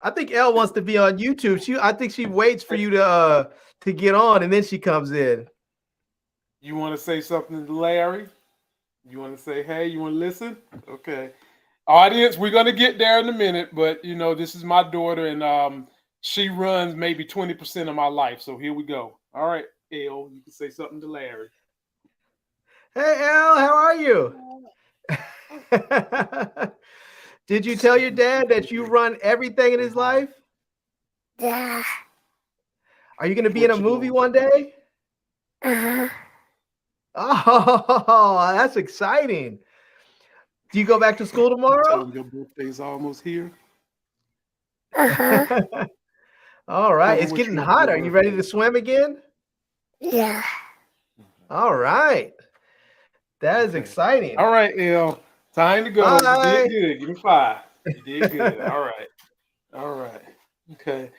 I think Elle wants to be on YouTube. I think she waits for you to get on and then she comes in. You want to say something to Larry? You want to say, hey, you want to listen? Okay. Audience, we're going to get there in a minute, but this is my daughter, and she runs maybe 20% of my life. So here we go. All right, Elle, you can say something to Larry. Hey Elle, how are you? Did you tell your dad that you run everything in his life? Yeah. Are you going to be in What a you movie doing? one day? Uh-huh. Oh, that's exciting. Do you go back to school You tell tomorrow? them your birthday's almost here. Uh-huh. All Tell right. them It's what getting you want for hot. your Are you ready birthday. to swim again? Yeah. All right. That is Okay. exciting. All right, Elle. Time to go. You did Bye. good. Give me 5. You did good. All right. All right. Okay.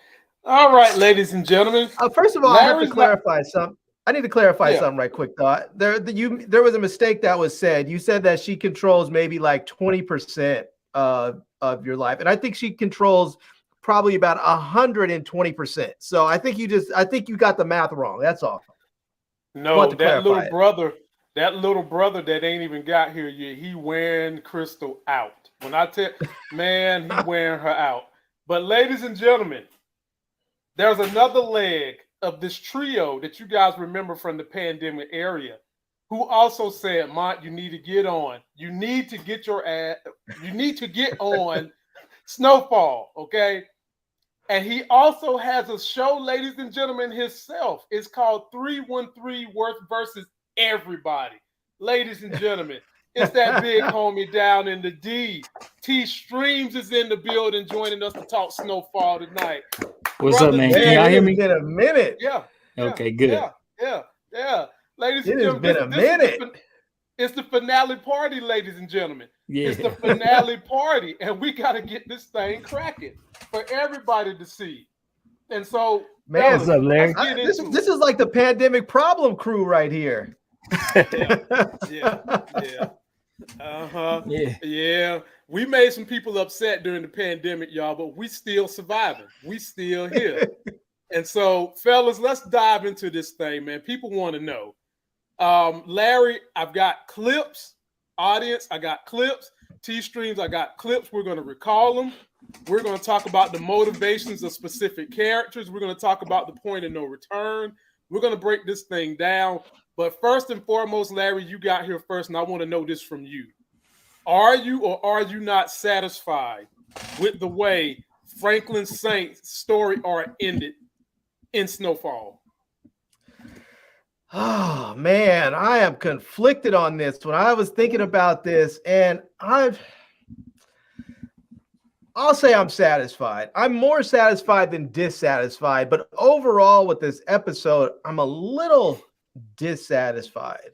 All right, ladies and gentlemen. First of all, I have to Larry's not. clarify something. I need to clarify Yeah. something right quick, thought. There was a mistake that was said. You said that she controls maybe like 20% of your life. And I think she controls probably about 120%. So I think you got the math wrong. That's all. Want No, to clarify it. that little brother that ain't even got here yet, he wearing Crystal out. When I tell man, he wearing her out. But ladies and gentlemen, there's another leg of this trio that you guys remember from the pandemic area who also said, Mont, you need to get on. You need to get your ass, you need to get on Snowfall, okay? And he also has a show, ladies and gentlemen, himself. It's called 313 Worth versus Everybody. Ladies and gentlemen, it's that big homie down in the D. T Streams is in the building joining us to talk Snowfall tonight. What's up, Brother man? Can Man, y'all it hear T, has me? been a minute. yeah, yeah, Okay, good. yeah, yeah, yeah. Ladies and It has gentlemen, been a this is minute. it's the finale party, ladies and gentlemen. It's the Yeah. finale party, and we got to get this thing cracking for everybody to see. And so, Man, What's fellas, up, let's Larry? get this into this it. is like the pandemic problem crew right here. Yeah, yeah, yeah. Uh-huh. Yeah. Yeah. We made some people upset during the pandemic, y'all, but we still surviving. We still here. And so, fellas, let's dive into this thing, man. People want to know. Larry, I've got clips. Audience, I got clips. T streams, I got clips. We're going to recall them. We're going to talk about the motivations of specific characters. We're going to talk about the point of no return. We're going to break this thing down. But first and foremost, Larry, you got here first, and I want to know this from you. Are you or are you not satisfied with the way Franklin Saint's story arc ended in Snowfall? Oh man, I am conflicted on this one. I was thinking about this, and I'll say I'm satisfied. I'm more satisfied than dissatisfied, but overall with this episode, I'm a little dissatisfied.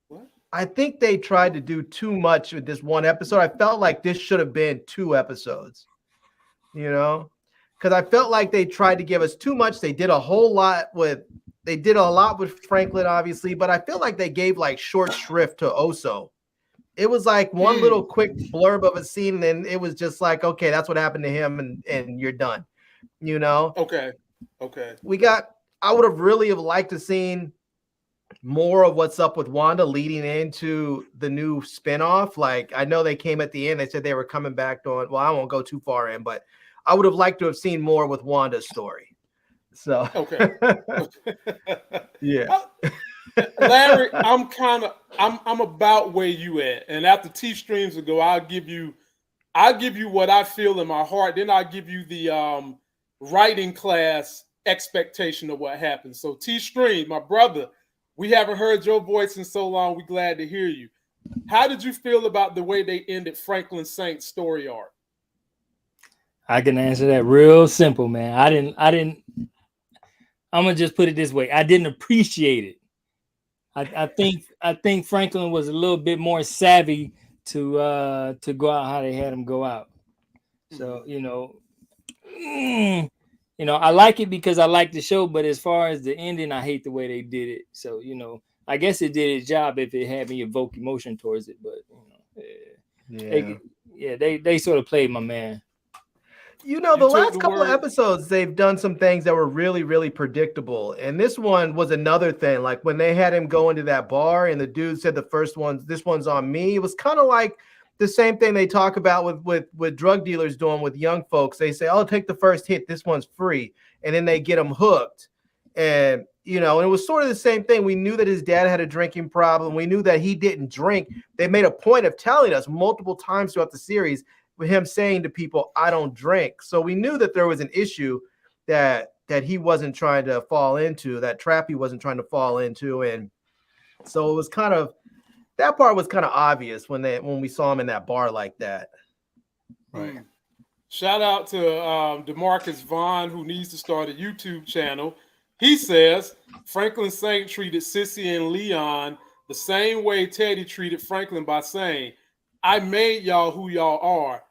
What? I think they tried to do too much with this one episode. I felt like this should have been 2 episodes, you know, because I felt like they tried to give us too much. They did a lot with Franklin, obviously, but I feel like they gave like short shrift to Oso. It was like one little quick blurb of a scene, and then it was just like, okay, that's what happened to him, and you're done. You know, Okay. Okay. I would have really have liked to seen more of what's up with Wanda leading into the new spinoff. Like, I know they came at the end, they said they were coming back on. Well, I won't go too far in, but I would have liked to have seen more with Wanda's story. So, Okay. yeah. Larry, I'm about where you at. And after T streams ago, I'll give you what I feel in my heart. Then I'll give you the writing class expectation of what happens. So T stream, my brother, we haven't heard your voice in so long. We're glad to hear you. How did you feel about the way they ended Franklin Saint's story arc? I can answer that real simple, man. I'm gonna just put it this way. I didn't appreciate it. I think Franklin was a little bit more savvy to go out how they had him go out. So I like it because I like the show, but as far as the ending, I hate the way they did it. So I guess it did its job if it had me evoke emotion towards it, but Yeah. they sort of played my man. You know, You the took last the couple of word. episodes, they've done some things that were really, really predictable. And this one was another thing. Like when they had him go into that bar and the dude said this one's on me. It was kind of like the same thing they talk about with drug dealers doing with young folks. They say, oh, take the first hit. This one's free. And then they get them hooked. And, you know, and it was sort of the same thing. We knew that his dad had a drinking problem. We knew that he didn't drink. They made a point of telling us multiple times throughout the series with him saying to people, I don't drink. So we knew that there was an issue that he wasn't trying to fall into, that trap he wasn't trying to fall into. And so it was kind of, that part was kind of obvious when we saw him in that bar like that. Right. Shout out to DeMarcus Vaughn, who needs to start a YouTube channel. He says Franklin Saint treated Sissy and Leon the same way Teddy treated Franklin by saying, I made y'all who y'all are,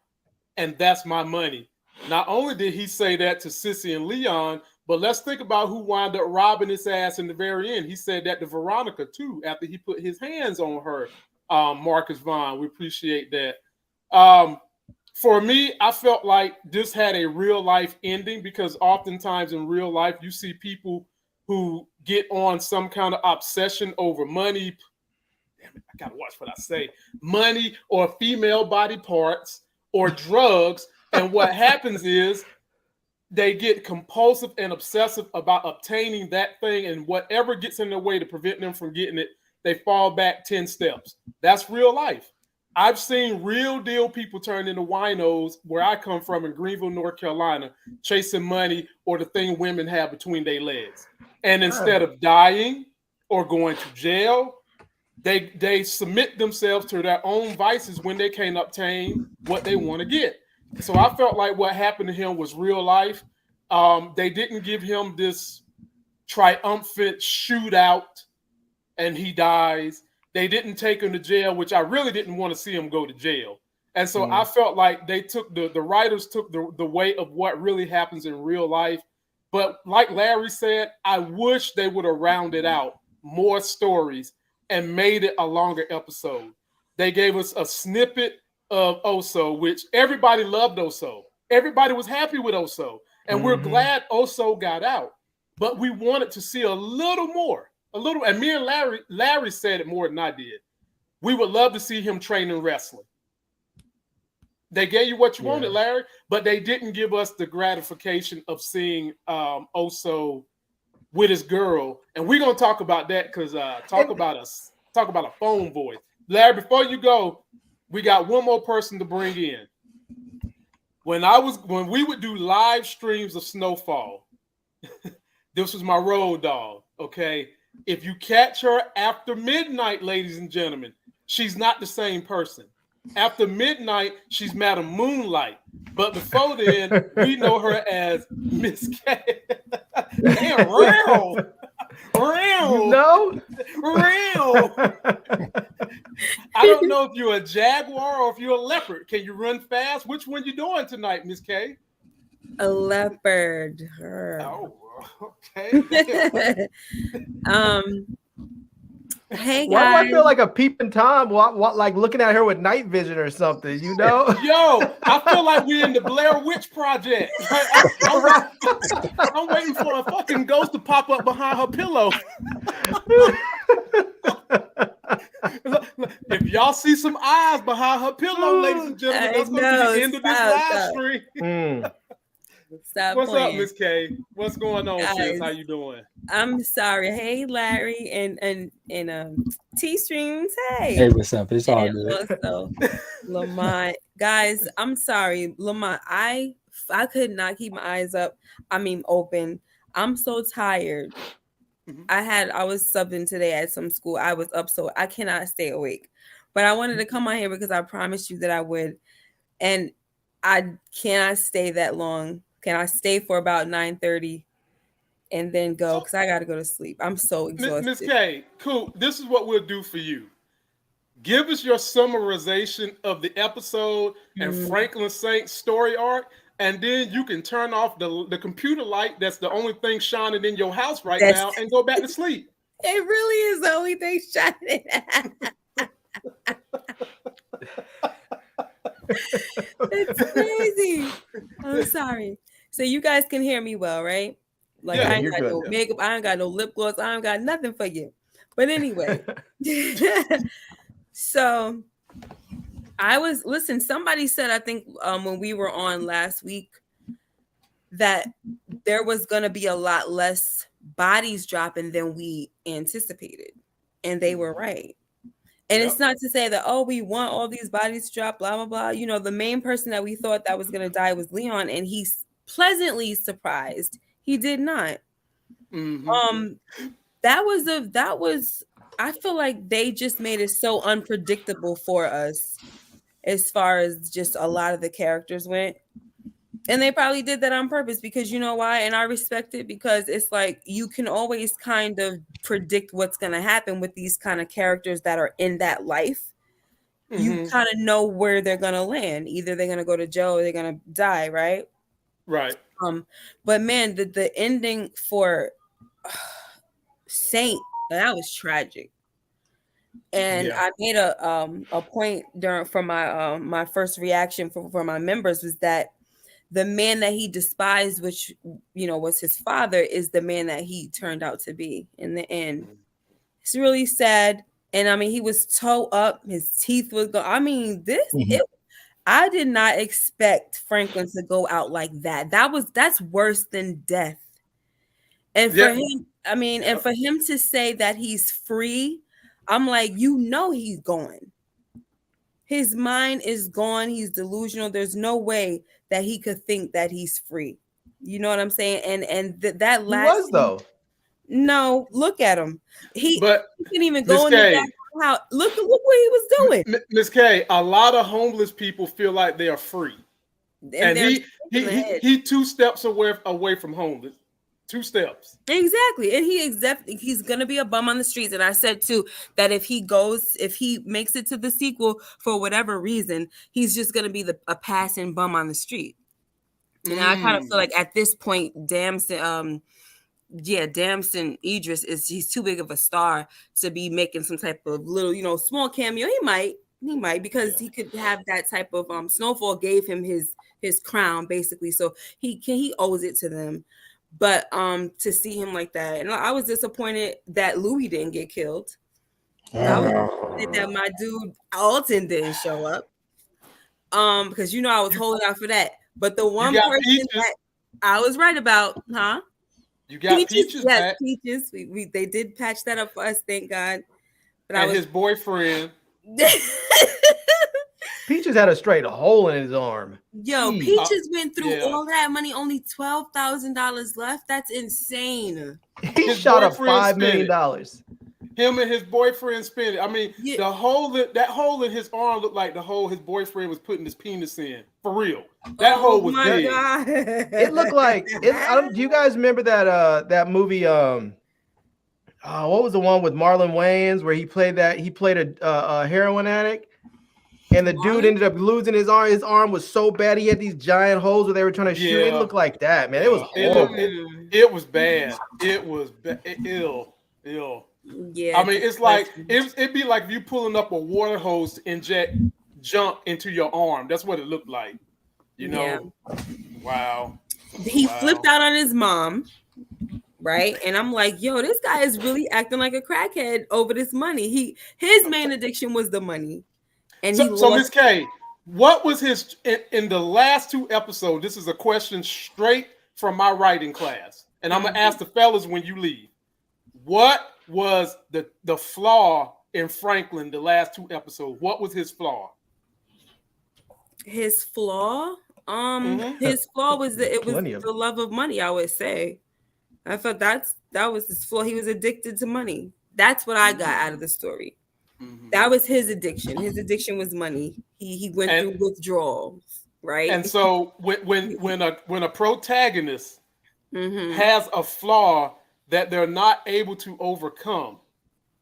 and that's my money. Not only did he say that to Sissy and Leon, but let's think about who wound up robbing his ass in the very end. He said that to Veronica, too, after he put his hands on her, Marcus Vaughn. We appreciate that. For me, I felt like this had a real-life ending because oftentimes in real life, you see people who get on some kind of obsession over money. Damn it, I got to watch what I say. Money or female body parts or drugs. And what happens is they get compulsive and obsessive about obtaining that thing, and whatever gets in their way to prevent them from getting it, they fall back 10 steps. That's real life. I've seen real deal people turn into winos where I come from in Greenville, North Carolina, chasing money or the thing women have between their legs. And instead of dying or going to jail, they submit themselves to their own vices when they can't obtain what they want to get. So I felt like what happened to him was real life. They didn't give him this triumphant shootout and he dies. They didn't take him to jail, which I really didn't want to see him go to jail. And so I felt like they took the writers took the way of what really happens in real life. But like Larry said, I wish they would have rounded out more stories and made it a longer episode. They gave us a snippet of Oso, which everybody loved Oso. Everybody was happy with Oso. And we're glad Oso got out. But we wanted to see a little more. And me and Larry said it more than I did. We would love to see him training wrestling. They gave you what you wanted, Larry, but they didn't give us the gratification of seeing Oso with his girl. And we're gonna talk about that because talk about a phone voice. Larry, before you go, we got one more person to bring in. When we would do live streams of Snowfall, this was my road dog. Okay. If you catch her after midnight, ladies and gentlemen, she's not the same person. After midnight, she's Madam Moonlight. But before then, we know her as Miss K. Damn, real. You know? Real. I don't know if you're a jaguar or if you're a leopard. Can you run fast? Which one you doing tonight, Miss K? A leopard. Oh, okay. Hey guys. Why do I feel like a peeping Tom? What like looking at her with night vision or something? You know? Yo, I feel like we're in the Blair Witch Project. I'm waiting for a fucking ghost to pop up behind her pillow. If y'all see some eyes behind her pillow, ladies and gentlemen, that's going to be the end of this live stream. Stop What's playing. up, Miss K? What's going on, sis? How you doing? I'm sorry. Hey, Larry and T-Streams. Hey, what's up? It's all good. Also, Lamont. Guys, I'm sorry. Lamont, I could not keep my eyes open. I'm so tired. I was subbing today at some school. I was up, so I cannot stay awake. But I wanted to come on here because I promised you that I would. And I cannot stay that long. Can I stay for about 9:30 and then go? Because I got to go to sleep. I'm so exhausted. Miss K, cool. This is what we'll do for you. Give us your summarization of the episode and Franklin Saint's story arc, and then you can turn off the computer light that's the only thing shining in your house now and go back to sleep. It really is the only thing shining. It's crazy. I'm sorry. So you guys can hear me well, right? Like Yeah, I ain't you're got good. no makeup, I ain't got no lip gloss, I ain't got nothing for you. But anyway, so somebody said, I think when we were on last week, that there was gonna be a lot less bodies dropping than we anticipated. And they were right. And Yep. it's not to say that, oh, we want all these bodies to drop, blah, blah, blah. You know, the main person that we thought that was going to die was Leon, and he's pleasantly surprised he did not. Mm-hmm. That was, I feel like they just made it so unpredictable for us as far as just a lot of the characters went. And they probably did that on purpose because you know why? And I respect it because it's like you can always kind of predict what's going to happen with these kind of characters that are in that life. You kind of know where they're going to land. Either they're going to go to jail or they're going to die, right? Right. But man, the ending for Saint, that was tragic. And Yeah. I made a point for my my first reaction for my members was that the man that he despised, which was his father, is the man that he turned out to be in the end. It's really sad. And I mean, he was toe up, his teeth was gone. I mean, I did not expect Franklin to go out like that. That's worse than death. And for him, I mean, and for him to say that he's free, I'm like, he's gone. His mind is gone. He's delusional. There's no way that he could think that he's free. You know what I'm saying? And that last he was though. No, look at him. He couldn't even Ms. go in the back house. Look what he was doing. Miss K, a lot of homeless people feel like they are free. And he 2 steps away from homeless. 2 steps. Exactly. And he's gonna be a bum on the streets. And I said too that if he makes it to the sequel for whatever reason, he's just gonna be a passing bum on the street. And I kind of feel like at this point, Damson Idris he's too big of a star to be making some type of little, small cameo. He might because he could have that type of Snowfall gave him his crown basically, so he owes it to them. But to see him like that, and I was disappointed that Louis didn't get killed. I was disappointed that my dude Alton didn't show up. Because I was holding out for that. But the one person Peaches. That I was right about, huh? You got Peaches back. Peaches. They did patch that up for us, thank God. But his boyfriend. Peaches had a straight hole in his arm. Yo, Peaches went through all that money, only $12,000 left. That's insane. He shot up $5 million. Him and his boyfriend spent it. I mean, that hole in his arm looked like the hole his boyfriend was putting his penis in. For real. That hole was big. God. It looked like do you guys remember that movie? What was the one with Marlon Wayans where he played a heroin addict? And the dude ended up losing his arm. His arm was so bad. He had these giant holes where they were trying to shoot. It looked like that, man. It was horrible. It was bad. It was ill. Yeah. I mean, it's like it'd be like you pulling up a water hose to inject junk into your arm. That's what it looked like. Yeah. Wow. He flipped out on his mom. Right. And I'm like, yo, this guy is really acting like a crackhead over this money. His main addiction was the money. And so Ms. K, what was his in the last 2 episodes? This is a question straight from my writing class. And I'm gonna ask the fellas when you leave. What was the flaw in Franklin the last 2 episodes? What was his flaw? His flaw? His flaw was the love of money, I would say. I thought that was his flaw. He was addicted to money. That's what I got out of the story. That was his addiction. His addiction was money. He went through withdrawals, right? And so when a protagonist has a flaw that they're not able to overcome,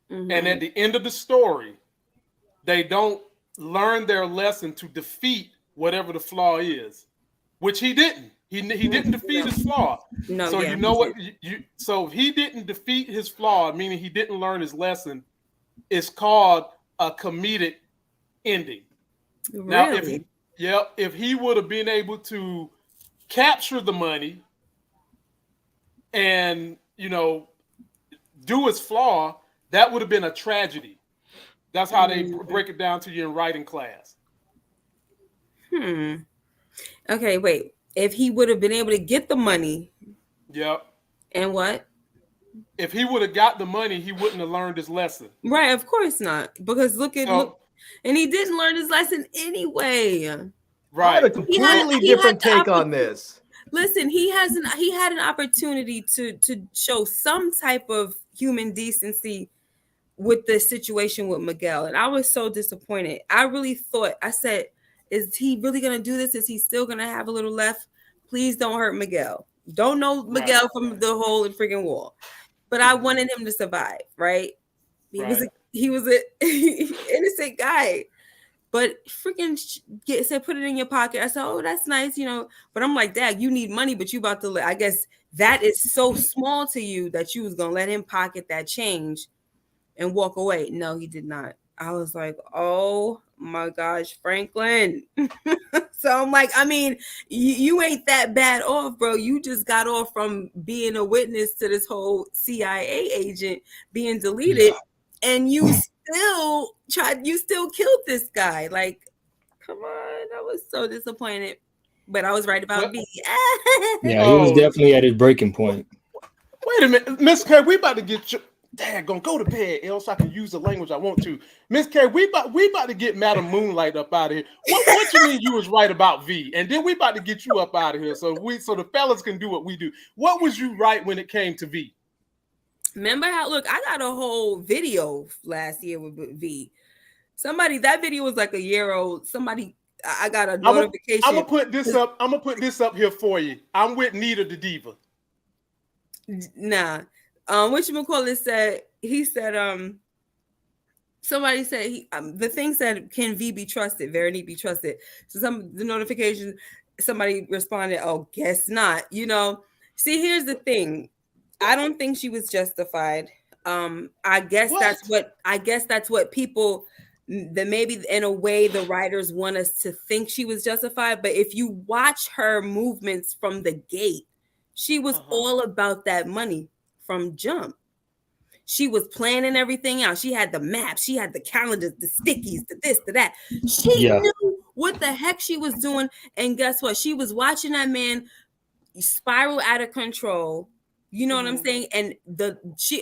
and at the end of the story, they don't learn their lesson to defeat whatever the flaw is, which he didn't. He didn't defeat his flaw. No, so you know what? So if he didn't defeat his flaw, meaning he didn't learn his lesson, it's called a comedic ending. Really? Yep. If he would have been able to capture the money and, do his flaw, that would have been a tragedy. That's how they break it down to you in writing class. Okay, wait. If he would have been able to get the money. Yep. And what? If he would have got the money, he wouldn't have learned his lesson. Right, of course not. Because look, and he didn't learn his lesson anyway. Right. I have a completely different take on this. Listen, he had an opportunity to show some type of human decency with the situation with Miguel, and I was so disappointed. I really thought, I said, is he really gonna do this? Is he still gonna have a little left? Please don't hurt Miguel. Don't know Miguel from the hole in freaking wall, but I wanted him to survive. Right? He was a innocent guy. But freaking said, put it in your pocket. I said, oh, that's nice, But I'm like, Dad, you need money, but you about to I guess that is so small to you that you was going to let him pocket that change and walk away. No, he did not. I was like, oh, my gosh, Franklin. So I'm like, I mean, you ain't that bad off, bro. You just got off from being a witness to this whole CIA agent being deleted. And you still killed this guy. Like, come on. I was so disappointed. But I was right about B. Yeah, he was definitely at his breaking point. Wait a minute, Miss K, we about to get you. Dad, gonna go to bed, else I can use the language I want to. Miss K, we about to get Madam Moonlight up out of here. What you mean you was right about V? And then we about to get you up out of here so the fellas can do what we do. What was you right when it came to V? Remember how, look, I got a whole video last year with V. That video was like a year old. I got a notification. I'm gonna put this up here for you. I'm with Nita the Diva. Nah. Whatchamacallit said, somebody said the thing said, can V be trusted? Verity be trusted? So the notification, somebody responded, oh, guess not. See, here's the thing. I don't think she was justified. I guess that's what people, that maybe in a way the writers want us to think she was justified. But if you watch her movements from the gate, she was all about that money from jump. She was planning everything out. She had the maps, she had the calendars, the stickies, the this, the that. She knew what the heck she was doing. And guess what? She was watching that man spiral out of control. You know what I'm saying? And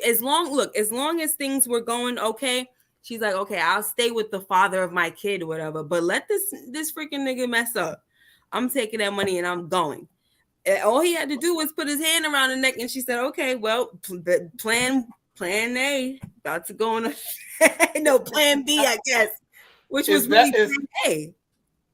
as long as things were going okay, she's like, okay, I'll stay with the father of my kid or whatever. But let this freaking nigga mess up. I'm taking that money and I'm going. And all he had to do was put his hand around her neck, and she said, okay, well, plan A about to go on no, plan B, I guess, which was really plan A.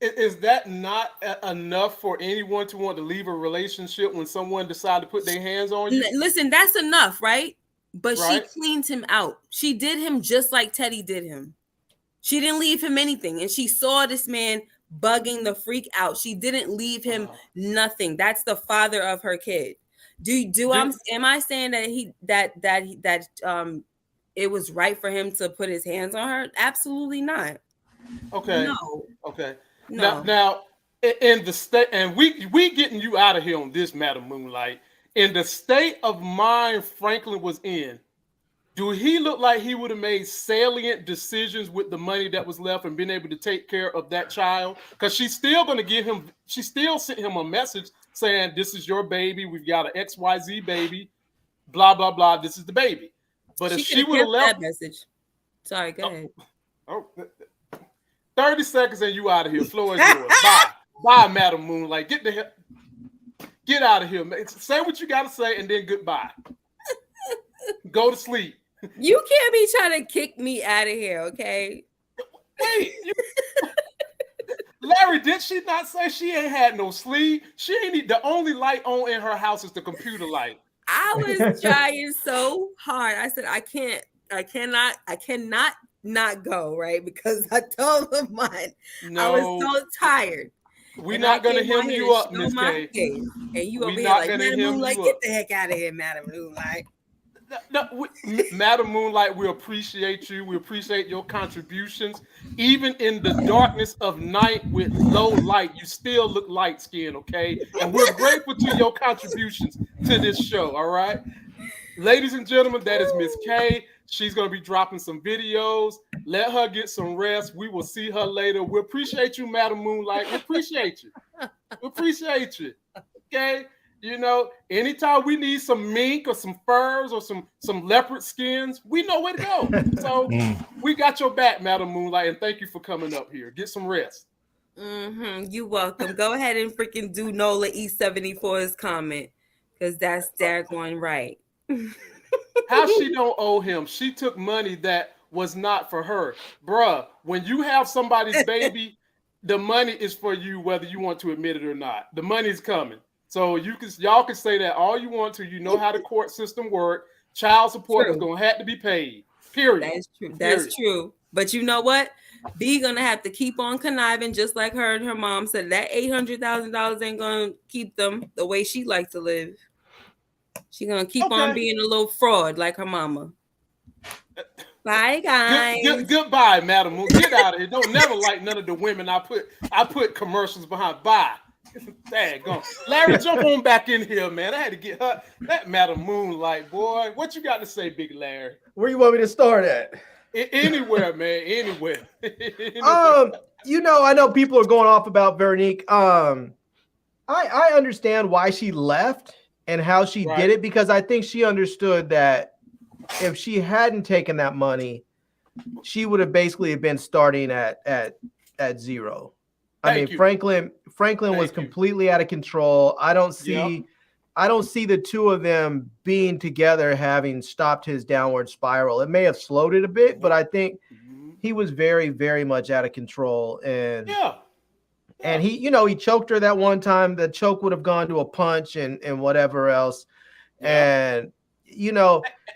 Is that not enough for anyone to want to leave a relationship when someone decides to put their hands on you? Listen, that's enough, right? But she cleaned him out. She did him just like Teddy did him. She didn't leave him anything. And she saw this man bugging the freak out. She didn't leave him nothing. That's the father of her kid. Am I saying that it was right for him to put his hands on her? Absolutely not. Okay. No. Okay. No. Now, in the state, and we getting you out of here on this, Madam Moonlight. In the state of mind Franklin was in, do he look like he would have made salient decisions with the money that was left and been able to take care of that child? Because she's still going to give him, she still sent him a message saying, this is your baby. We've got an XYZ baby, blah, blah, blah. This is the baby. But if she would have left that message. Sorry, go ahead. 30 seconds and you out of here. Floor is yours. Bye. Bye, Madam Moonlight. Get out of here. Say what you got to say and then goodbye. Go to sleep. You can't be trying to kick me out of here, okay? Wait. Larry, did she not say she ain't had no sleep? She ain't need, the only light on in her house is the computer light. I was trying so hard. I said, I cannot not go, right? Because I told him mine. No, I was so tired. We're not gonna hem you up, Miss K. And you over here like, Madam Moonlight, get the heck out of here, Madam Moonlight. Madam Moonlight, we appreciate you. We appreciate your contributions. Even in the darkness of night with low light, you still look light skinned, okay? And we're grateful to your contributions to this show, all right? Ladies and gentlemen, that is Miss K. She's going to be dropping some videos. Let her get some rest. We will see her later. We appreciate you, Madam Moonlight. We appreciate you. We appreciate you. Okay? You know, anytime we need some mink or some furs or some leopard skins, we know where to go. So we got your back, Madam Moonlight, and thank you for coming up here. Get some rest. You're welcome. Go ahead and freaking do Nola E74's comment, because that's daggone right. How she don't owe him? She took money that was not for her. Bruh, when you have somebody's baby, the money is for you whether you want to admit it or not. The money's coming. So y'all can say that all you want to. You know how the court system works. Child support is going to have to be paid. Period. That's true. That's true. But you know what? B gonna have to keep on conniving, just like her and her mom said. That $800,000 ain't gonna keep them the way she likes to live. She gonna keep on being a little fraud like her mama. Bye, guys. Goodbye, Madam Moon. Get out of here. Don't never like none of the women I put commercials behind. Bye. Daggone. Larry, jump on back in here, man. I had to get her. That Madam Moonlight, boy. What you got to say, Big Larry? Where you want me to start at? Anywhere, man. Anywhere. You know, I know people are going off about Veronique. I understand why she left and how she did it, because I think she understood that if she hadn't taken that money, she would have basically been starting at zero. Franklin was completely out of control. I don't see the two of them being together having stopped his downward spiral. It may have slowed it a bit, but I think he was very, very much out of control. And and he choked her that one time. The choke would have gone to a punch and whatever else. And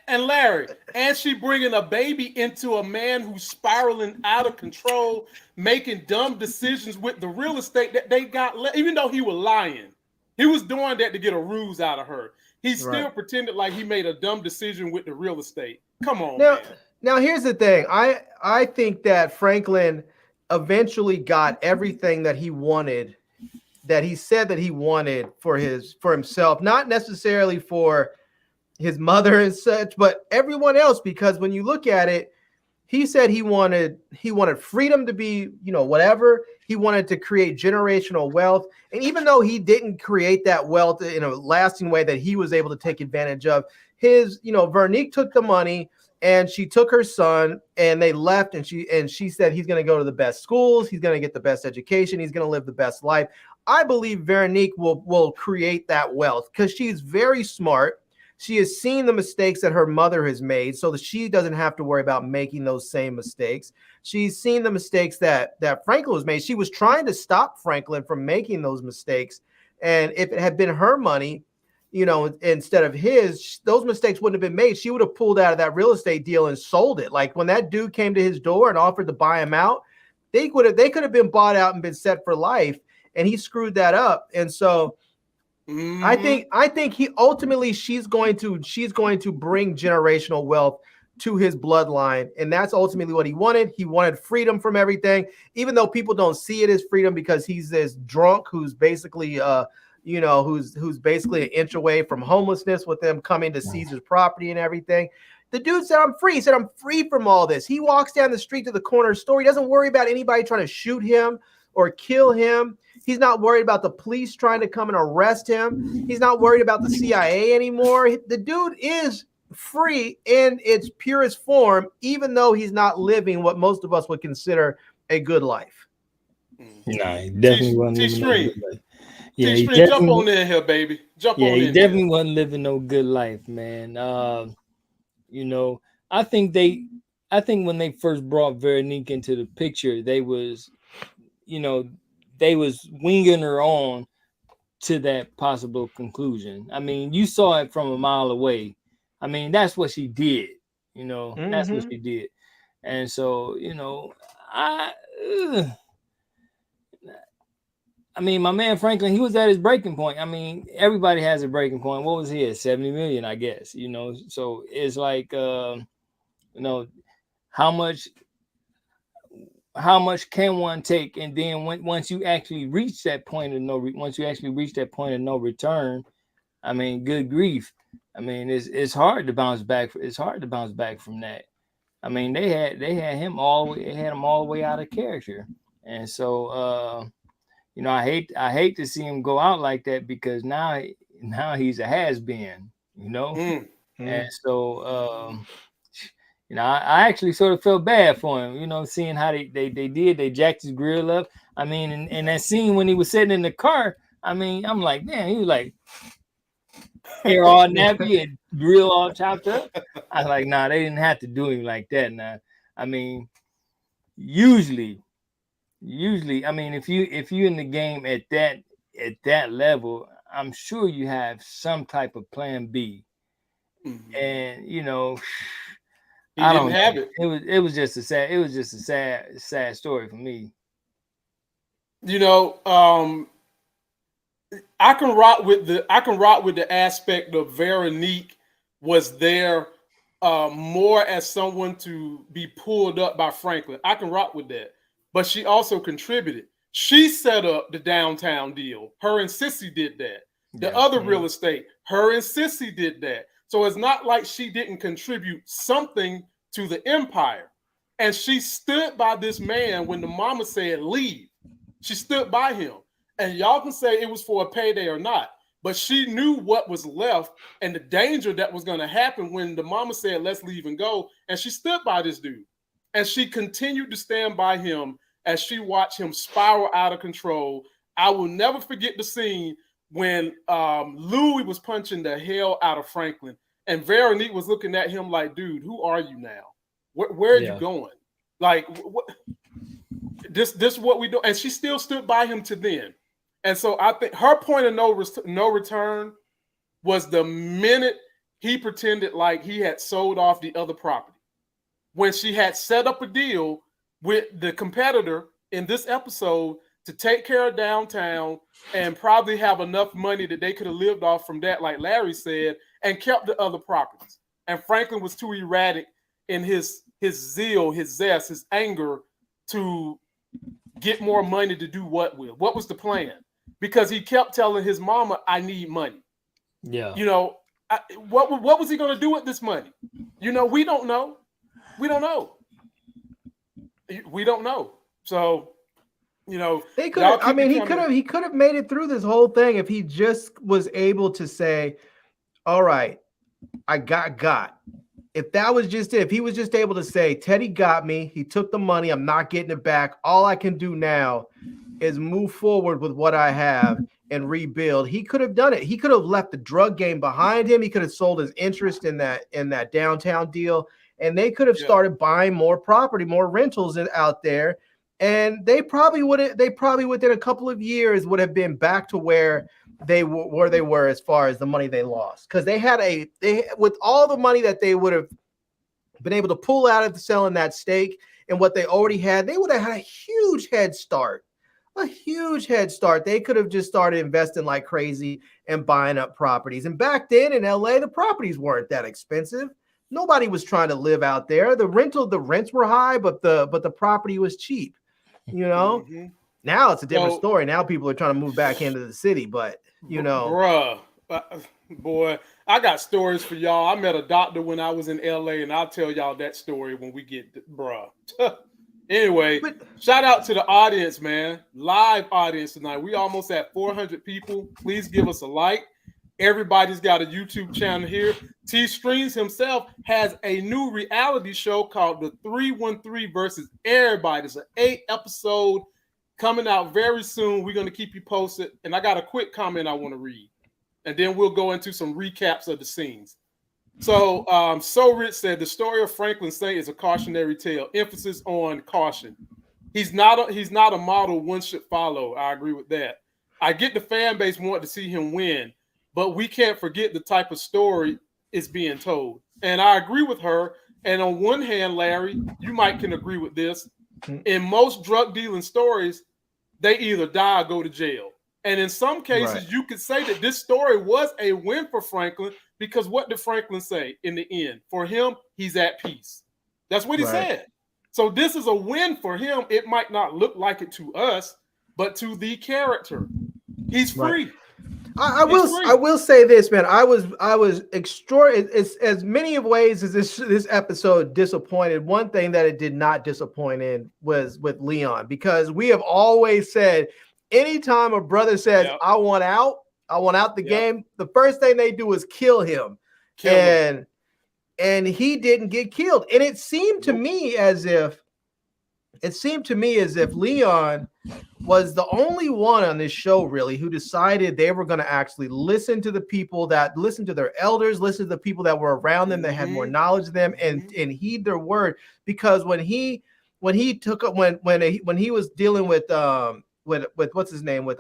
and Larry, and she bringing a baby into a man who's spiraling out of control, making dumb decisions with the real estate that they got. Even though he was lying, he was doing that to get a ruse out of her. He still pretended like he made a dumb decision with the real estate. Come on, man. Now here's the thing. I think that Franklin eventually got everything that he wanted, that he said that he wanted for himself, not necessarily for his mother and such, but everyone else, because when you look at it, he said he wanted freedom to be, whatever. He wanted to create generational wealth. And even though he didn't create that wealth in a lasting way that he was able to take advantage of, Veronique took the money and she took her son and they left, and she said he's going to go to the best schools, he's going to get the best education, he's going to live the best life. I believe Veronique will create that wealth because she's very smart. She has seen the mistakes that her mother has made so that she doesn't have to worry about making those same mistakes. She's seen the mistakes that Franklin was made. She was trying to stop Franklin from making those mistakes. And if it had been her money, instead of his, those mistakes wouldn't have been made. She would have pulled out of that real estate deal and sold it. Like when that dude came to his door and offered to buy him out, they could have been bought out and been set for life. And he screwed that up. And so I think he ultimately she's going to bring generational wealth to his bloodline, and that's ultimately what he wanted. He wanted freedom from everything, even though people don't see it as freedom because he's this drunk who's basically who's basically an inch away from homelessness with them coming to seize his property and everything. The dude said, I'm free. He said, I'm free from all this. He walks down the street to the corner store. He doesn't worry about anybody trying to shoot him or kill him. He's not worried about the police trying to come and arrest him. He's not worried about the CIA anymore. The dude is free in its purest form, even though he's not living what most of us would consider a good life. Nah, he definitely wasn't living no good life. Yeah, he jump on in here, baby. Jump on in. He definitely wasn't living no good life, man. I think when they first brought Veronique into the picture, they was winging her on to that possible conclusion. I mean, you saw it from a mile away. I mean, that's what she did. That's what she did. I mean, my man Franklin, he was at his breaking point. I mean, everybody has a breaking point. What was he at? 70 million, I guess. You know, so it's like, you know, how much can one take, and then once you actually reach that point of no return, I mean, good grief. I mean, it's hard to bounce back. It's hard to bounce back from that. I mean, they had him all the way out of character, and so you know, I hate to see him go out like that, because now he's a has been, you know, and so you know, I actually sort of felt bad for him, you know, seeing how they jacked his grill up. I mean, and that scene when he was sitting in the car, I mean, I'm like, man, he was like hair all nappy and grill all chopped up. I was like, nah, they didn't have to do him like that. Now, I mean, usually, I mean, if you're in the game at that level, I'm sure you have some type of plan B. And you know, He didn't have it. It was just a sad story for me. You know, I can rock with the aspect of Veronique was there more as someone to be pulled up by Franklin. I can rock with that. But she also contributed. She set up the downtown deal. Her and Sissy did that. The other real estate, her and Sissy did that. So it's not like she didn't contribute something to the empire. And she stood by this man when the mama said leave. She stood by him. And y'all can say it was for a payday or not, but she knew what was left and the danger that was going to happen when the mama said, let's leave and go. And she stood by this dude. And she continued to stand by him as she watched him spiral out of control. I will never forget the scene when Louis was punching the hell out of Franklin. And Veronique was looking at him like, dude, who are you now? Where are you going? Like, what? This is what we do. And she still stood by him to then. And so I think her point of no return was the minute he pretended like he had sold off the other property. When she had set up a deal with the competitor in this episode to take care of downtown and probably have enough money that they could have lived off from that, like Larry said, and kept the other properties. And Franklin was too erratic in his zeal, his zest, his anger to get more money to do what with. What was the plan? Because he kept telling his mama, I need money. Yeah. You know, what was he going to do with this money? You know, we don't know. We don't know. We don't know. So, you know, they could have, I mean, he could have made it through this whole thing if he just was able to say, all right, I got. If that was just it, if he was just able to say, Teddy got me, he took the money, I'm not getting it back. All I can do now is move forward with what I have and rebuild. He could have done it. He could have left the drug game behind him. He could have sold his interest in that downtown deal, and they could have started buying more property, more rentals out there. And they probably within a couple of years would have been back to where they were as far as the money they lost, because they with all the money that they would have been able to pull out of selling that stake and what they already had, they would have had a huge head start. They could have just started investing like crazy and buying up properties. And back then in LA, the properties weren't that expensive. Nobody was trying to live out there. The rents were high, but the property was cheap. You know, now it's a different story. Now people are trying to move back into the city, but you know, boy, I got stories for y'all. I met a doctor when I was in LA, and I'll tell y'all that story when we get Anyway, shout out to the audience, man. Live audience tonight. We almost at 400 people. Please give us a like. Everybody's got a YouTube channel here. T Streams himself has a new reality show called The 313 versus Everybody. It's an 8-episode coming out very soon. We're going to keep you posted. And I got a quick comment I want to read. And then we'll go into some recaps of the scenes. So, So Rich said, the story of Franklin Saint is a cautionary tale. Emphasis on caution. He's not a model one should follow. I agree with that. I get the fan base want to see him win, but we can't forget the type of story is being told. And I agree with her. And on one hand, Larry, you might can agree with this. In most drug dealing stories, they either die or go to jail. And in some cases, Right. you could say that this story was a win for Franklin, because what did Franklin say in the end? For him, he's at peace. That's what he Right. said. So this is a win for him. It might not look like it to us, but to the character, he's free. Right. I will say this, man. I was extraordinary. It's as many of ways as this episode disappointed. One thing that it did not disappoint in was with Leon, because we have always said, anytime a brother says, Yep. I want out the Yep. game, the first thing they do is kill him. And he didn't get killed. And it seemed to me as if Leon was the only one on this show really who decided they were going to actually listen to the people that listen to their elders, listen to the people that were around them, that had more knowledge of them, and heed their word. Because when he was dealing with what's his name, with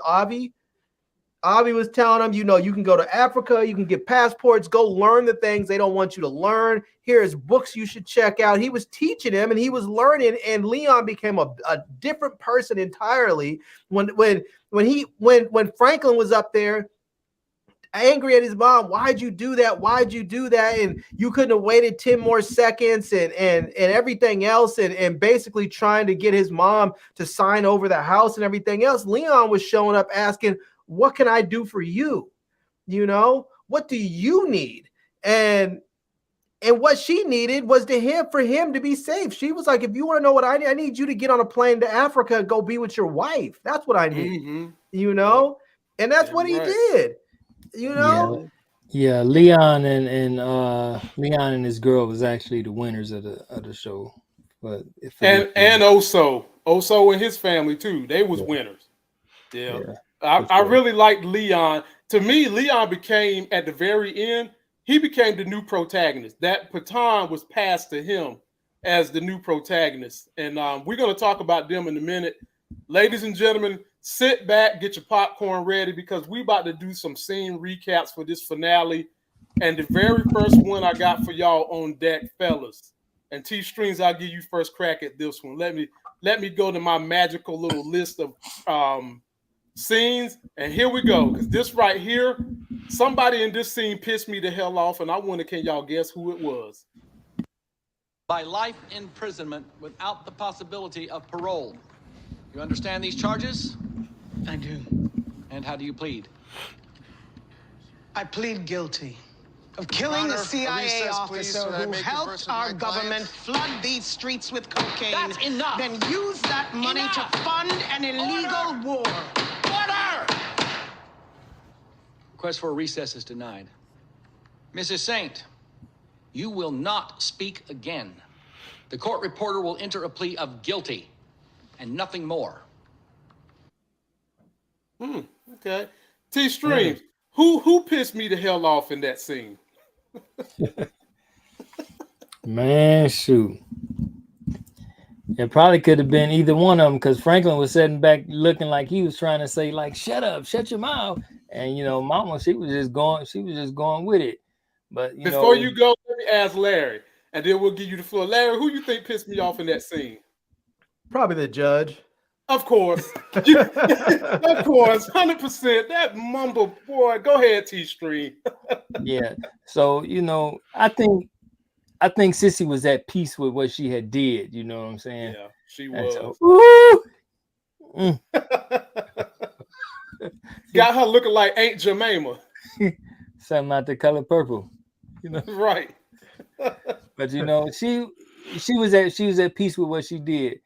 Avi was telling him, you can go to Africa, you can get passports, go learn the things they don't want you to learn. Here's books you should check out. He was teaching him and he was learning, and Leon became a different person entirely when Franklin was up there angry at his mom. Why'd you do that? And you couldn't have waited 10 more seconds and everything else, and basically trying to get his mom to sign over the house and everything else. Leon was showing up asking, what can I do for you? What do you need? And what she needed was for him to be safe. She was like, if you want to know what I need you to get on a plane to Africa and go be with your wife. That's what I need, and that's what he did, Yeah, Leon and his girl was actually the winners of the show. But and Oso and his family too, they was winners. Yeah. I really liked Leon. To me, Leon became, at the very end, he became the new protagonist. That baton was passed to him as the new protagonist. And we're going to talk about them in a minute. Ladies and gentlemen, sit back, get your popcorn ready, because we about to do some scene recaps for this finale. And the very first one I got for y'all on deck, fellas. And T-Strings, I'll give you first crack at this one. Let me go to my magical little list of scenes, and here we go, because this right here, somebody in this scene pissed me the hell off, and I wonder, can y'all guess who it was? By life imprisonment without the possibility of parole. You understand these charges? I do. And how do you plead? I plead guilty of killing the CIA officer who helped our government flood these streets with cocaine. That's enough. Then use that money to fund an illegal war. Order! Request for a recess is denied. Mrs. Saint, you will not speak again. The court reporter will enter a plea of guilty and nothing more. Okay. T-Streams, who pissed me the hell off in that scene? Man, shoot. It probably could have been either one of them, because Franklin was sitting back looking like he was trying to say, like, shut up, shut your mouth. And Mama, she was just going with it. But before you go, let me ask Larry, and then we'll give you the floor. Larry, who you think pissed me off in that scene? Probably the judge. Of course. Of course, 100%. That mumble boy. Go ahead, T-Stream. Yeah. So, I think Sissy was at peace with what she had did. You know what I'm saying? Yeah, she was. So, Got her looking like Aunt Jemima. Something out the color purple. Right. But she was at peace with what she did.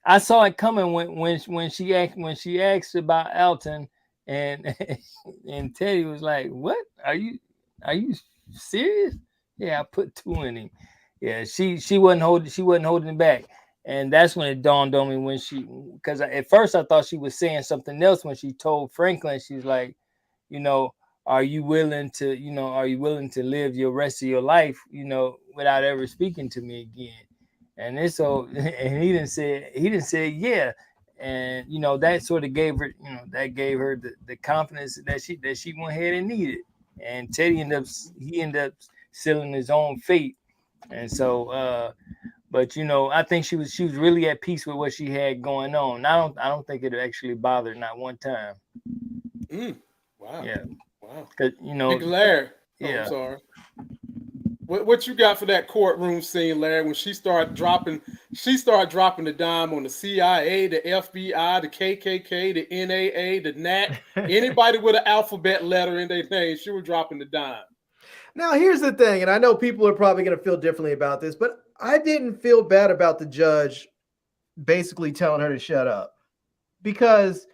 I saw it coming when she asked about Alton, and Teddy was like, "What? Are you serious?" Yeah, I put 2 in him. Yeah, she wasn't holding back, and that's when it dawned on me because at first I thought she was saying something else when she told Franklin. She's like, are you willing to live your rest of your life, without ever speaking to me again? And he didn't say yeah. And that sort of gave her, the confidence that she went ahead and needed. And Teddy ended up sealing his own fate. And so But you know, I think she was really at peace with what she had going on. I don't think it actually bothered not one time. Wow. Yeah. Wow. Cause you know, Big Larry. Oh, yeah. I'm sorry. What you got for that courtroom scene, Larry? When she started dropping the dime on the CIA, the FBI, the KKK, the NAA, the NAC, anybody with an alphabet letter in their name, she was dropping the dime. Now, here's the thing, and I know people are probably going to feel differently about this, but I didn't feel bad about the judge basically telling her to shut up, because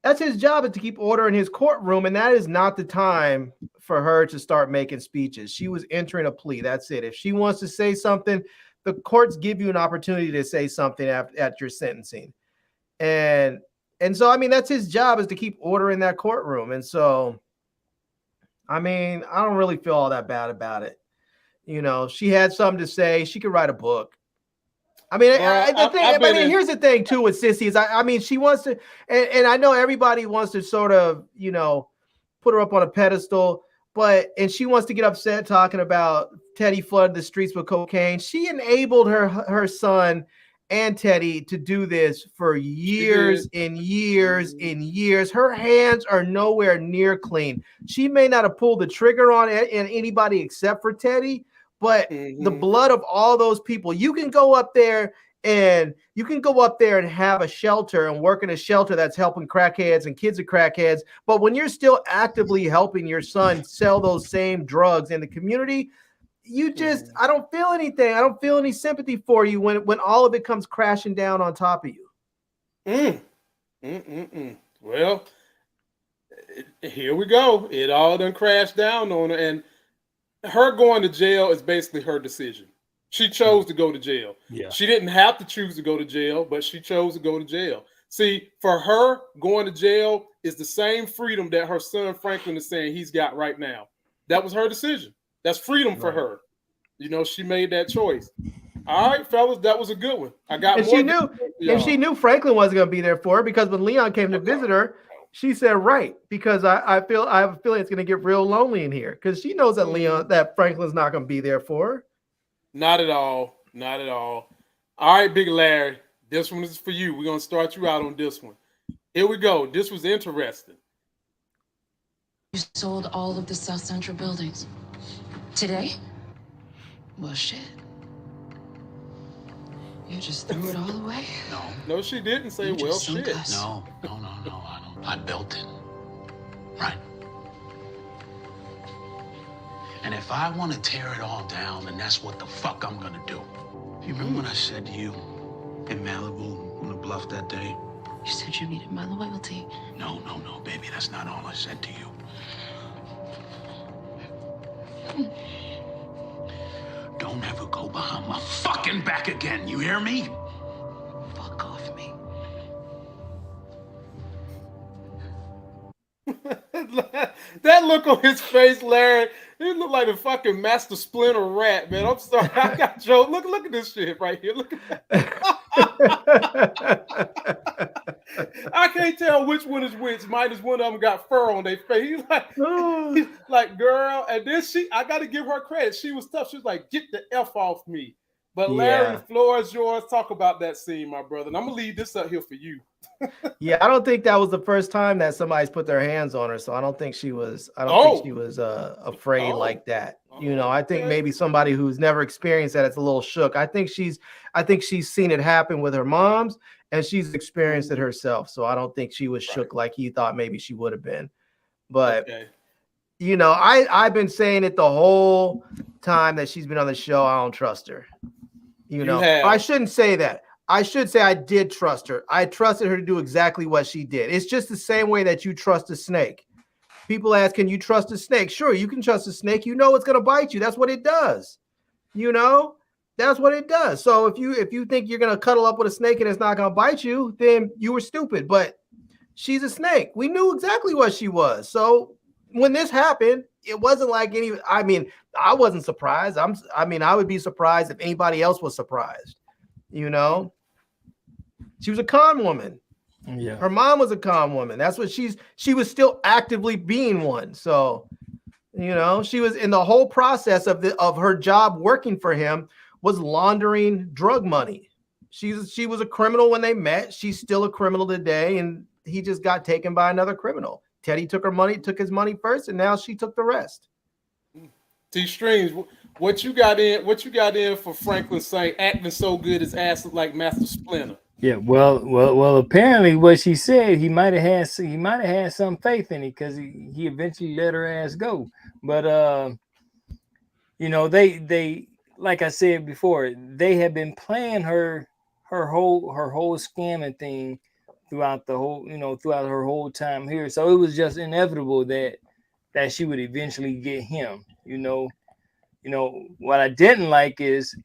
that's his job, is to keep order in his courtroom, and that is not the time for her to start making speeches. She was entering a plea. That's it. If she wants to say something, the courts give you an opportunity to say something at your sentencing. And so, I mean, that's his job, is to keep order in that courtroom. And so, I mean, I don't really feel all that bad about it. You know, she had something to say. She could write a book. I mean, here's the thing too with Sissy is, I mean, she wants to, and I know everybody wants to sort of, you know, put her up on a pedestal, and she wants to get upset talking about Teddy flooded the streets with cocaine. She enabled her son and Teddy to do this for years and years and years. Her hands are nowhere near clean. She may not have pulled the trigger on anybody except for Teddy, but the blood of all those people, you can go up there and have a shelter and work in a shelter that's helping crackheads and kids of crackheads. But when you're still actively helping your son sell those same drugs in the community, you just, I don't feel anything. I don't feel any sympathy for you when all of it comes crashing down on top of you. Well, here we go. It all done crashed down on her, and her going to jail is basically her decision. She chose to go to jail. Yeah. She didn't have to choose to go to jail, but she chose to go to jail. See, for her, going to jail is the same freedom that her son Franklin is saying he's got right now. That was her decision. That's freedom for her. You know, she made that choice. All right, fellas, that was a good one. I got And more. she knew Franklin wasn't going to be there for her, because when Leon came to visit her, she said, right, because I have a feeling it's going to get real lonely in here, because she knows that Franklin's not going to be there for her. Not at all. Not at all. All right, Big Larry, this one is for you. We're going to start you out on this one. Here we go. This was interesting. You sold all of the South Central buildings. Today? Well, shit. You just threw it all away? No, she didn't say, well, shit. No. I built it. Right. And if I want to tear it all down, then that's what the fuck I'm gonna do. You remember when I said to you in Malibu on the bluff that day? You said you needed my loyalty. No, baby, that's not all I said to you. Don't ever go behind my fucking back again, you hear me? Fuck off me. That look on his face, Larry, he looked like a fucking Master Splinter rat, man. I'm sorry. I got Joe. Look at this shit right here. Look at that. I can't tell which one is which. Minus one of them got fur on their face. He's like, girl. And then I got to give her credit. She was tough. She was like, get the F off me. But Larry, the floor is yours. Talk about that scene, my brother. And I'm going to leave this up here for you. Yeah, I don't think that was the first time that somebody's put their hands on her. So I don't think she was, afraid like that. You know, I think maybe somebody who's never experienced that, it's a little shook. I think she's seen it happen with her moms, and she's experienced it herself. So I don't think she was shook like he thought maybe she would have been. But you know, I've been saying it the whole time that she's been on the show. I don't trust her. You know, I shouldn't say that. I should say I did trust her. I trusted her to do exactly what she did. It's just the same way that you trust a snake. People ask, can you trust a snake? Sure, you can trust a snake. You know it's going to bite you. That's what it does. You know, that's what it does. So if you think you're going to cuddle up with a snake and it's not going to bite you, then you were stupid. But she's a snake. We knew exactly what she was. So when this happened, it wasn't like I wasn't surprised. I would be surprised if anybody else was surprised. You know, she was a con woman. Yeah. Her mom was a con woman. That's what she was still actively being one. So, you know, she was in the whole process of her job working for him was laundering drug money. She was a criminal when they met. She's still a criminal today, and he just got taken by another criminal. Teddy took his money first, and now she took the rest. T-Streams, what you got in for Franklin Saint acting so good his ass looked like Master Splinter? Yeah, well. Apparently, what she said, he might have had some faith in it because he eventually let her ass go. But they like I said before, they have been playing her whole scamming thing throughout her whole time here. So it was just inevitable that she would eventually get him. What I didn't like is,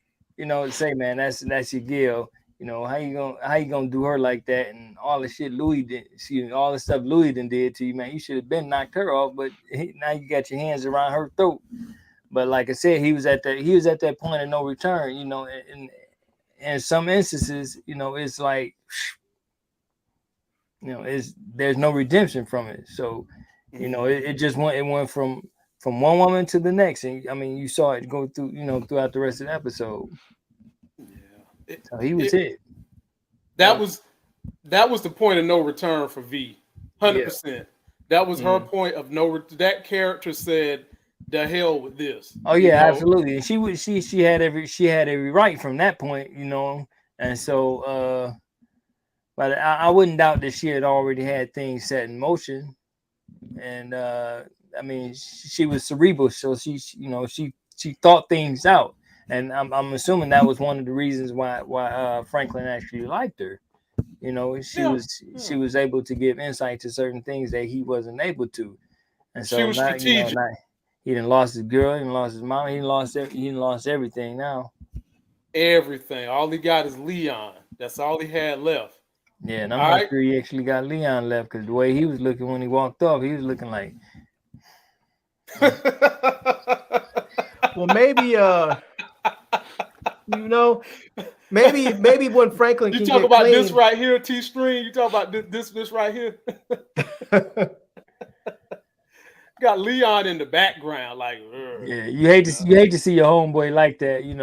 say, man, that's your girl. How you gonna do her like that, and all the shit Louis did, all the stuff Louis did to you, man. You should have been knocked her off, but now you got your hands around her throat. But like I said, he was at that point of no return. In some instances, it's like, there's no redemption from it. So, it went from one woman to the next, and I mean, you saw it go through, throughout the rest of the episode. Yeah, so he was hit. That was the point of no return for V. 100%. That was her point of no. That character said, "The hell with this." Oh yeah, absolutely. And she had every right from that point, And so, but I wouldn't doubt that she had already had things set in motion, and I mean, she was cerebral, so she thought things out, and I'm assuming that was one of the reasons why Franklin actually liked her. She was able to give insight to certain things that he wasn't able to, and so she was strategic. He didn't lost his girl, he didn't lost his mom, he didn't lost everything now. Everything. All he got is Leon. That's all he had left. Yeah, and I'm not sure he actually got Leon left, because the way he was looking when he walked off, he was looking like. Well, maybe maybe when Franklin you talk about clean. This right here, T-Stream. You talk about this right here. Got Leon in the background, like. Yeah, you hate to see your homeboy like that, in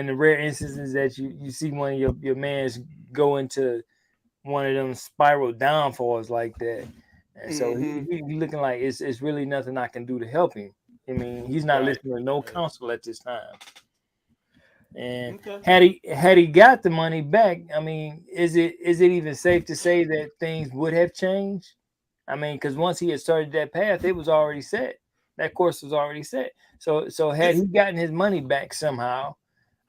the rare instances that you see one of your mans go into one of them spiral downfalls like that. And so he looking like it's really nothing I can do to help him. I mean, he's not listening to no counsel at this time. And had he got the money back, I mean, is it even safe to say that things would have changed? I mean, because once he had started that path, it was already set. That course was already set. So had he gotten his money back somehow,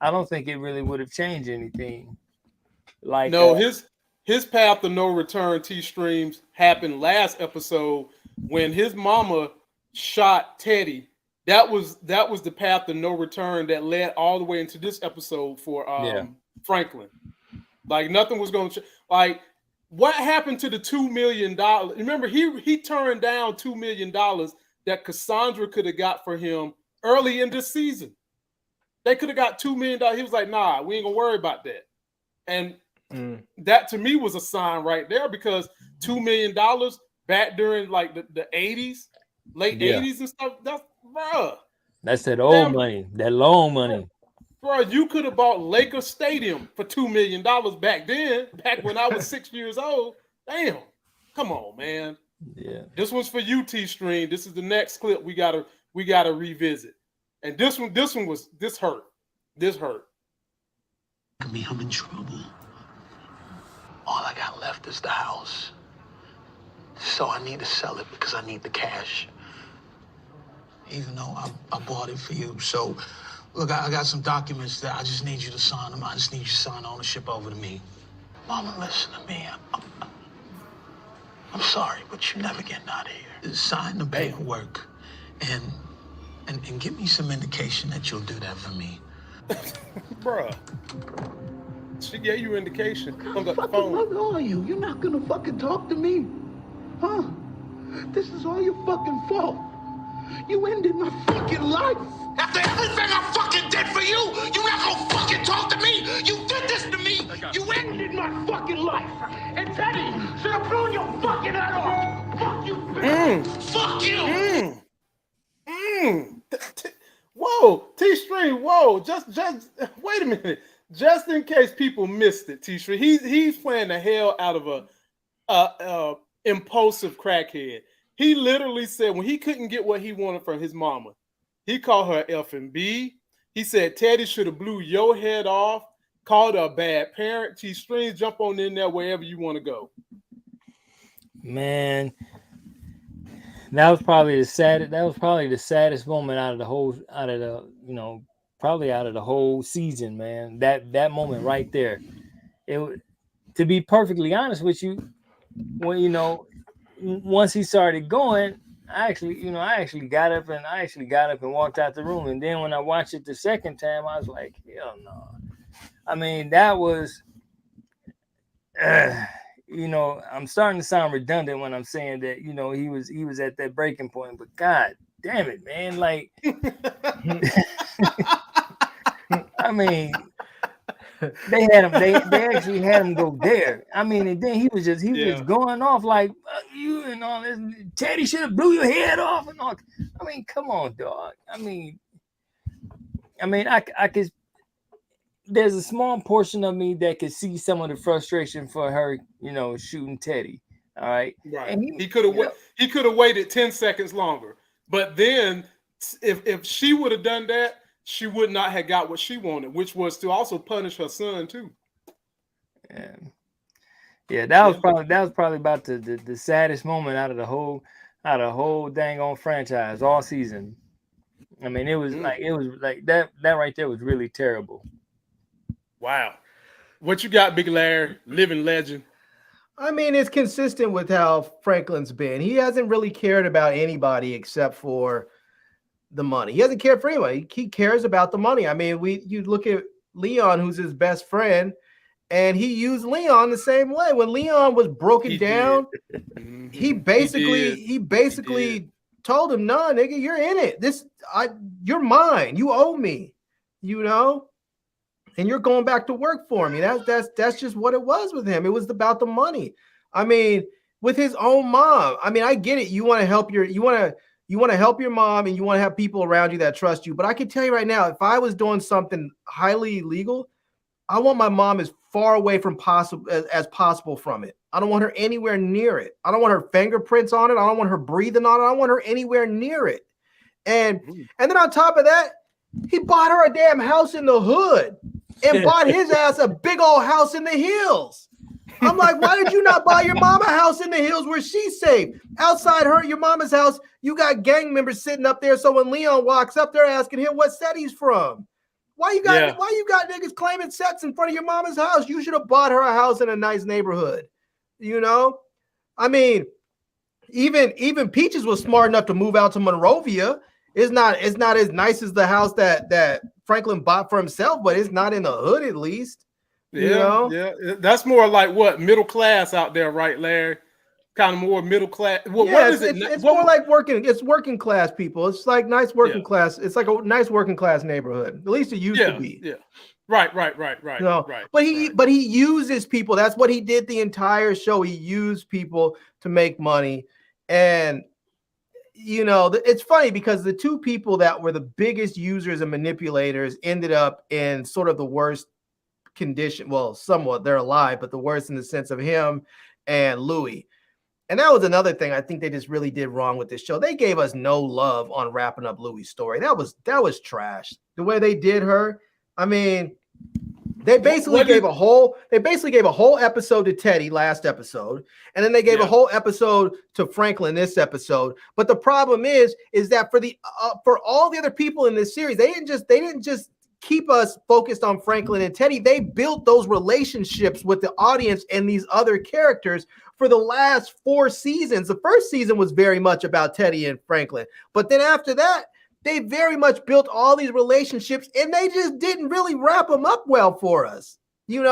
I don't think it really would have changed anything. Like his path of no return, T-Streams, happened last episode when his mama shot Teddy. That was the path of no return that led all the way into this episode for Franklin. Like nothing was going to like. What happened to the $2 million? Remember, he turned down $2 million that Cassandra could have got for him early in this season. They could have got $2 million. He was like, nah, we ain't gonna worry about that. And that to me was a sign right there, because $2 million back during like the 80s, late 80s and stuff, that's that old money, that long money. Bro, you could have bought Laker Stadium for $2 million back then, back when I was 6 years old. Damn. Come on, man. Yeah. This one's for you, T-Stream. This is the next clip we gotta revisit. And this hurt. This hurt. I'm in trouble. All I got left is the house. So I need to sell it because I need the cash. Even though I bought it for you. So look, I got some documents that I just need you to sign them. I just need you to sign ownership over to me. Mama, listen to me. I'm sorry, but you're never getting out of here. Sign the paperwork and give me some indication that you'll do that for me. Bruh. She gave you indication. What the fuck are you? You're not gonna fucking talk to me. Huh? This is all your fucking fault. You ended my fucking life. After everything I fucking did for you, you not gonna fucking talk to me. You did this to me. You ended my fucking life. And Teddy should have blown your fucking head off. Fuck you, bitch. Fuck you. Whoa, T-Stream, whoa, just wait a minute. Just in case people missed it, T-Stream, he's playing the hell out of a impulsive crackhead. He literally said when he couldn't get what he wanted from his mama, he called her effing B. He said Teddy should have blew your head off, called her a bad parent. T-Stream, jump on in there wherever you want to go. Man, that was probably the saddest moment out of the whole season, man. That moment right there. To be perfectly honest with you, when once he started going, I actually got up and walked out the room. And then when I watched it the second time, I was like, hell no. I mean, that was I'm starting to sound redundant when I'm saying that, he was at that breaking point, but God damn it, man. Like, I mean, they actually had him go there. I mean, and then he was just going off like, you and all this. Teddy should have blew your head off and all. I mean, come on, dog. I mean, I could. There's a small portion of me that could see some of the frustration for her, shooting Teddy. All right. Right. And he could have waited 10 seconds longer. But then if she would have done that, she would not have got what she wanted, which was to also punish her son too. Yeah, that was probably about the saddest moment out of the whole dang on franchise all season. I mean, it was like that right there was really terrible. Wow. What you got, Big Larry? Living legend. I mean, it's consistent with how Franklin's been. He hasn't really cared about anybody except for the money. He hasn't cared for anybody. He cares about the money. I mean, you look at Leon, who's his best friend, and he used Leon the same way. When Leon was broken down, he basically told him, "No, nigga, you're in it. You're mine. You owe me, and you're going back to work for me." That's just what it was with him. It was about the money. I mean, with his own mom. I mean, I get it. You want to help your mom, and you want to have people around you that trust you. But I can tell you right now, if I was doing something highly illegal, I want my mom as far away from as possible from it. I don't want her anywhere near it. I don't want her fingerprints on it. I don't want her breathing on it. I don't want her anywhere near it. And then on top of that, he bought her a damn house in the hood and bought his ass a big old house in the hills. I'm like, why did you not buy your mama a house in the hills where she's safe? Outside your mama's house, you got gang members sitting up there. So when Leon walks up, they're asking him what set he's from. Why you got niggas claiming sets in front of your mama's house? You should have bought her a house in a nice neighborhood. I mean, even Peaches was smart enough to move out to Monrovia. It's not as nice as the house that Franklin bought for himself, but it's not in the hood at least. Yeah. That's more like what, middle class out there, right, Larry? Kind of more middle class. What is it? It's more like working class people. It's like nice working class. It's like a nice working class neighborhood. At least it used to be. Yeah. Right. But he uses people. That's what he did the entire show. He used people to make money. And it's funny because the two people that were the biggest users and manipulators ended up in sort of the worst condition. Well, somewhat, they're alive, but the worst in the sense of him and Louis. And that was another thing I think they just really did wrong with this show. They gave us no love on wrapping up Louis' story. That was trash. The way they did her. I mean, they basically gave a whole episode to Teddy last episode, and then they gave a whole episode to Franklin this episode. But the problem is that for all the other people in this series, they didn't just keep us focused on Franklin and Teddy. They built those relationships with the audience and these other characters for the last 4 seasons. The first season was very much about Teddy and Franklin, but then after that, they very much built all these relationships, and they just didn't really wrap them up well for us, And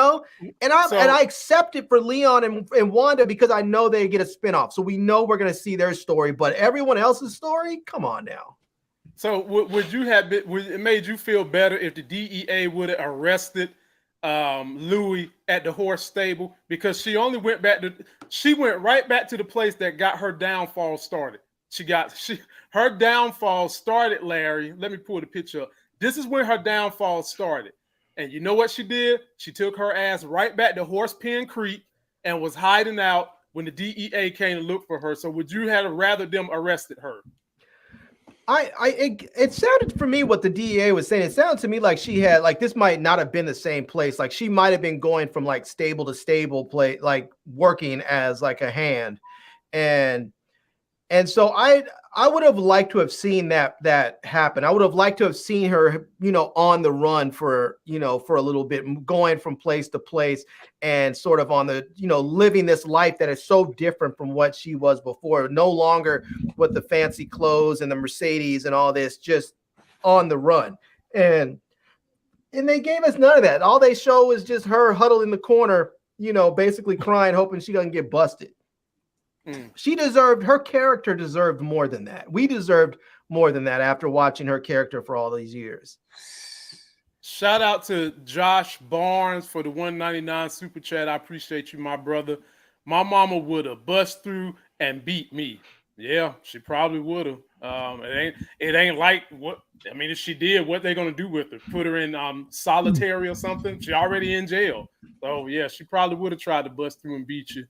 I accept it for Leon and Wanda because I know they get a spinoff, so we know we're going to see their story. But everyone else's story, come on now. So would it made you feel better if the DEA would have arrested Louis at the horse stable, because she went right back to the place that got her downfall started. Her downfall started, Larry. Let me pull the picture up. This is when her downfall started. And you know what she did? She took her ass right back to Horsepen Creek and was hiding out when the DEA came to look for her. So would you have rather them arrested her? It sounded for me what the DEA was saying. It sounded to me like she had like this might not have been the same place. Like she might have been going from like stable to stable place, like working as like a hand, and so I would have liked to have seen that happen. I would have liked to have seen her, on the run for a little bit, going from place to place and sort of on the, living this life that is so different from what she was before. No longer with the fancy clothes and the Mercedes and all this, just on the run. And they gave us none of that. All they show is just her huddled in the corner, basically crying, hoping she doesn't get busted. Her character deserved more than that. We deserved more than that after watching her character for all these years. Shout out to Josh Barnes for the $1.99 super chat. I appreciate you, my brother. My mama would have bust through and beat me. Yeah, she probably would have. It ain't like what I mean. If she did, what they gonna do with her? Put her in solitary or something? She already in jail. So yeah, she probably would have tried to bust through and beat you.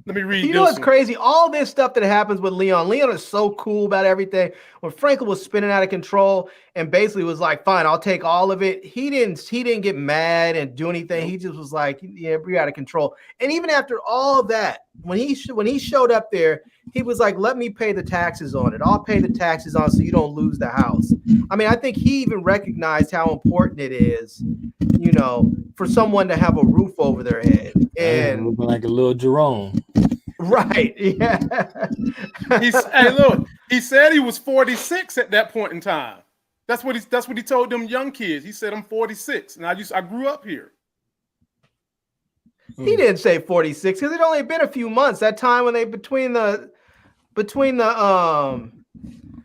Let me read this. You know what's crazy? All this stuff that happens with Leon. Leon is so cool about everything. When Franklin was spinning out of control and basically was like, "Fine, I'll take all of it." He didn't get mad and do anything. He just was like, "Yeah, we're out of control." And even after all of that, when he showed up there, he was like, "Let me pay the taxes on it. I'll pay the taxes on it so you don't lose the house." I mean, I think he even recognized how important it is, for someone to have a roof over their head. And like a little Jerome. Right. Yeah. Hey, look, he said he was 46 at that point in time. That's what he told them young kids. He said, "I'm 46 and I grew up here." He didn't say 46 because it only been a few months. That time when they between the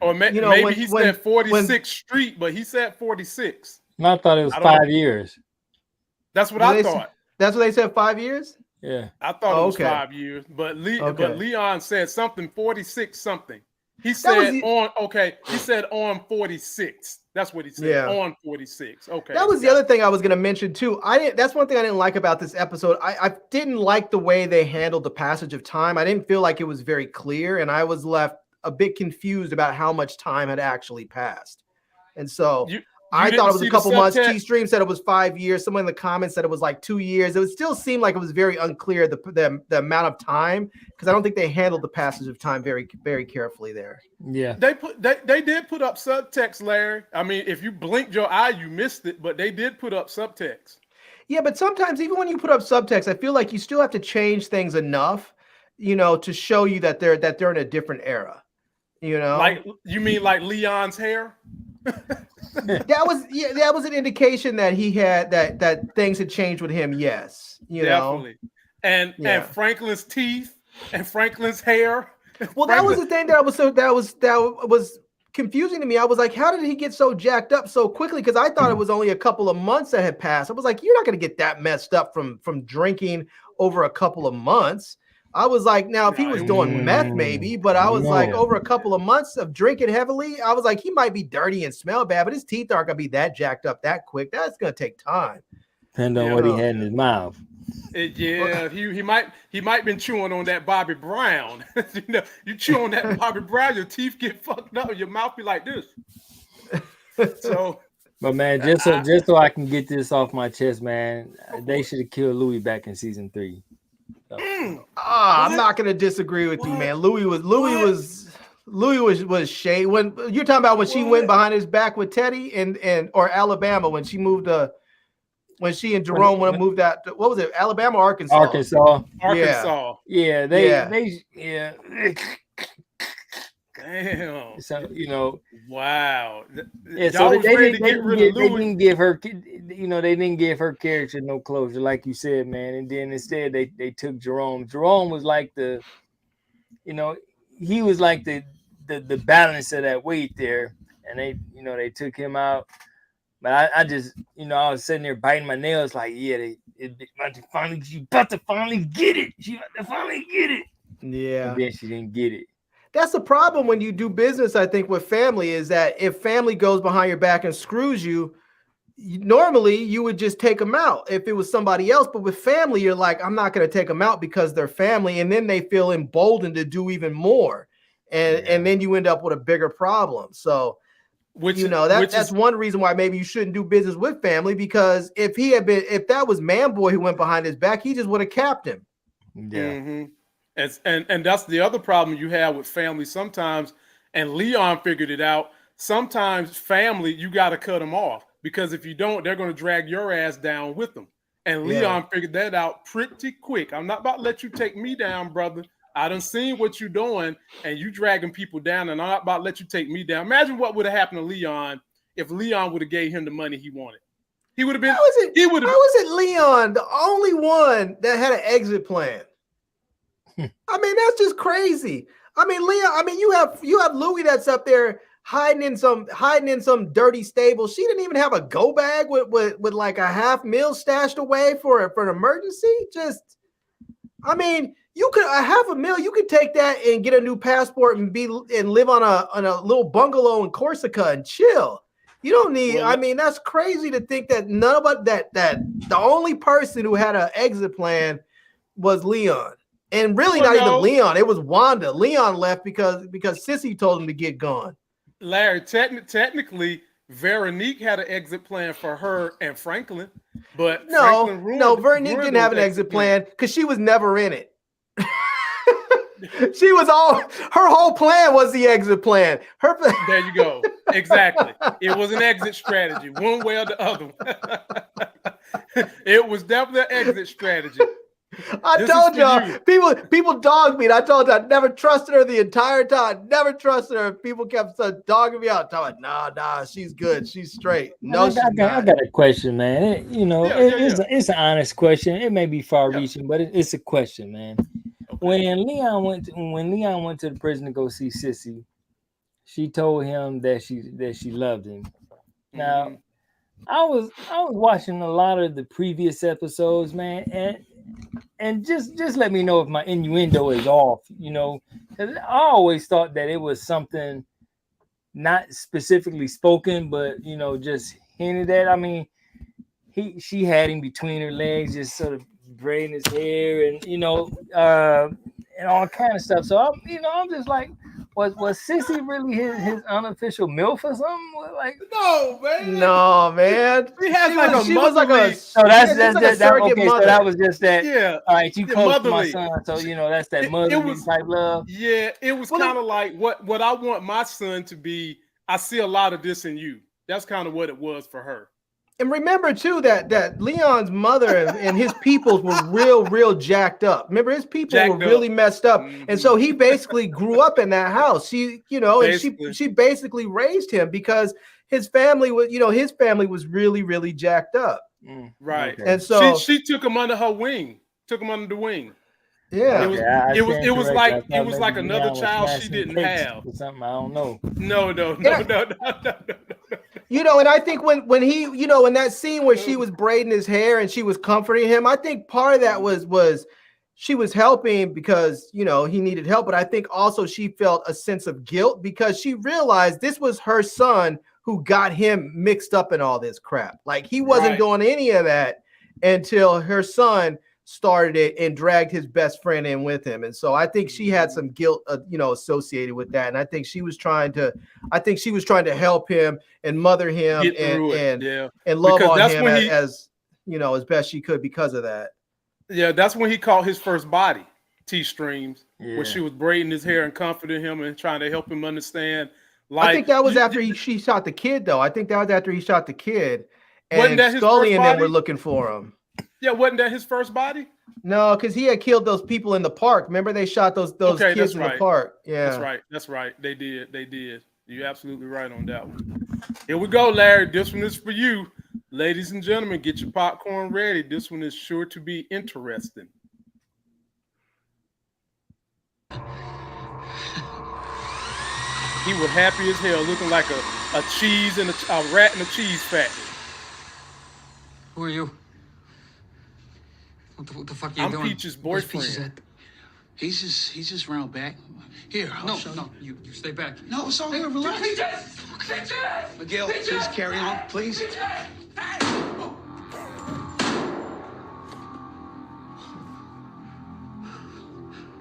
or maybe he said 46th Street, but he said 46. I thought it was 5 years. That's what I thought. That's what they said, 5 years? Yeah. I thought it was 5 years, but Leon said something 46 something. He said he said on 46. That's what he said. Yeah. On 46. Okay. That was the other thing I was going to mention too. That's one thing I didn't like about this episode. I didn't like the way they handled the passage of time. I didn't feel like it was very clear, and I was left a bit confused about how much time had actually passed. And so I thought it was a couple months. T-Stream said it was 5 years. Someone in the comments said it was like 2 years. It would still seem like it was very unclear the amount of time, because I don't think they handled the passage of time very, very carefully there. Yeah, they did put up subtext, Larry. I mean, if you blinked your eye, you missed it, but they did put up subtext. Yeah, but sometimes even when you put up subtext, I feel like you still have to change things enough, to show you that they're in a different era. Like you mean like Leon's hair? that was an indication that he had that things had changed with him. Yes, definitely. And Franklin's teeth and Franklin's hair. Well, that was the thing that was confusing to me. I was like, how did he get so jacked up so quickly? Because I thought it was only a couple of months that had passed. I was like, you're not going to get that messed up from drinking over a couple of months. I was like, now if he was doing meth, maybe, but I was like, over a couple of months of drinking heavily, I was like, he might be dirty and smell bad, but his teeth aren't gonna be that jacked up that quick. That's gonna take time. Depend on what he had in his mouth. He might been chewing on that Bobby Brown. You chew on that Bobby Brown, your teeth get fucked up, your mouth be like this. So. But man, just so I can get this off my chest, man, they should have killed Louis back in season 3. I'm not gonna disagree with you, man. Louis was shade when you're talking about when she went behind his back with Teddy or Alabama when she moved when she and Jerome moved out to, what was it, Alabama or Arkansas? Arkansas. Yeah, they Damn. So wow. Yeah, so they didn't give her, they didn't give her character no closure, like you said, man. And then instead they took Jerome. Jerome was like he was like the balance of that weight there, and they took him out. But I just, I was sitting there biting my nails, like, she about to finally get it. She about to finally get it. Yeah. And then she didn't get it. that's the problem when you do business, I think, with family, is that if family goes behind your back and screws you, normally you would just take them out if it was somebody else. But with family, you're like, I'm not going to take them out because they're family. And then they feel emboldened to do even more. And then you end up with a bigger problem. So, that's one reason why maybe you shouldn't do business with family, because if that was Man Boy who went behind his back, he just would have capped him. Yeah. Mm-hmm. And that's the other problem you have with family sometimes. And Leon figured it out. Sometimes family, you got to cut them off, because if you don't, they're going to drag your ass down with them. And Leon figured that out pretty quick. I'm not about to let you take me down, brother. I done seen what you're doing, and you dragging people down, and I'm not about to let you take me down. Imagine what would have happened to Leon if Leon would have gave him the money he wanted. He would have been. How was it Leon, the only one that had an exit plan? I mean, that's just crazy. I mean, Leon. I mean, you have Louis that's up there hiding in some dirty stable. She didn't even have a go bag with like a $500,000 stashed away for an emergency. Just, I mean. You could $500,000. You could take that and get a new passport and live on a little bungalow in Corsica and chill. You don't need. Well, I mean, that's crazy to think that that the only person who had an exit plan was Leon, and really not even Leon. It was Wanda. Leon left because Sissy told him to get gone. Larry, technically, Veronique had an exit plan for her and Franklin, but Veronique didn't have an exit plan because she was never in it. Her whole plan was the exit plan. There you go. Exactly. It was an exit strategy, one way or the other. It was definitely an exit strategy. I told y'all, people dogged me, and I told you I never trusted her the entire time. Never trusted her. People kept dogging me out. Telling, nah, she's good. She's straight. No, I got a question, man. It's an honest question. It may be far-reaching, but it's a question, man. When Leon went to the prison to go see Sissy, she told him that she loved him. Now, I was watching a lot of the previous episodes, man, and just let me know if my innuendo is off, because I always thought that it was something not specifically spoken, but just hinted at. I mean, she had him between her legs, just sort of braiding his hair, and and all kind of stuff. So I'm just like, was Sissy really his unofficial MILF or something? Like, no, man. She was like a surrogate mother. So that was just that. Yeah. All right, you close to my son, so that's that motherly type love. Yeah, it was kind of like what I want my son to be. I see a lot of this in you. That's kind of what it was for her. And remember too that Leon's mother and his peoples were real jacked up. Remember, his people were really messed up, and so he basically grew up in that house. She basically raised him because his family was really jacked up. Right, and so she took him under her wing. Took him under the wing. Yeah, it was like another child she didn't have. Or something, I don't know. No. And I think when he, in that scene where she was braiding his hair and she was comforting him, I think part of that was she was helping because, he needed help. But I think also she felt a sense of guilt because she realized this was her son who got him mixed up in all this crap. Like he wasn't doing any of that until her son started it and dragged his best friend in with him. And so I think she had some guilt, associated with that. And I think she was trying to help him and mother him and love on him as best she could because of that. Yeah. That's when he caught his first body, T-Streams, where she was braiding his hair and comforting him and trying to help him understand. I think that was after she shot the kid, though. I think that was after he shot the kid, and Scully and them were looking for him. Yeah, wasn't that his first body? No, because he had killed those people in the park. Remember, they shot those kids in the park. Yeah, that's right. They did. You're absolutely right on that one. Here we go, Larry. This one is for you, ladies and gentlemen. Get your popcorn ready. This one is sure to be interesting. He was happy as hell, looking like a cheese and a rat in a cheese factory. Who are you? What the fuck are you doing? I'm Peach's boyfriend. He's just round back. Here, I'll show you. You stay back. No, it's all right. Relax. Miguel, please carry on, please.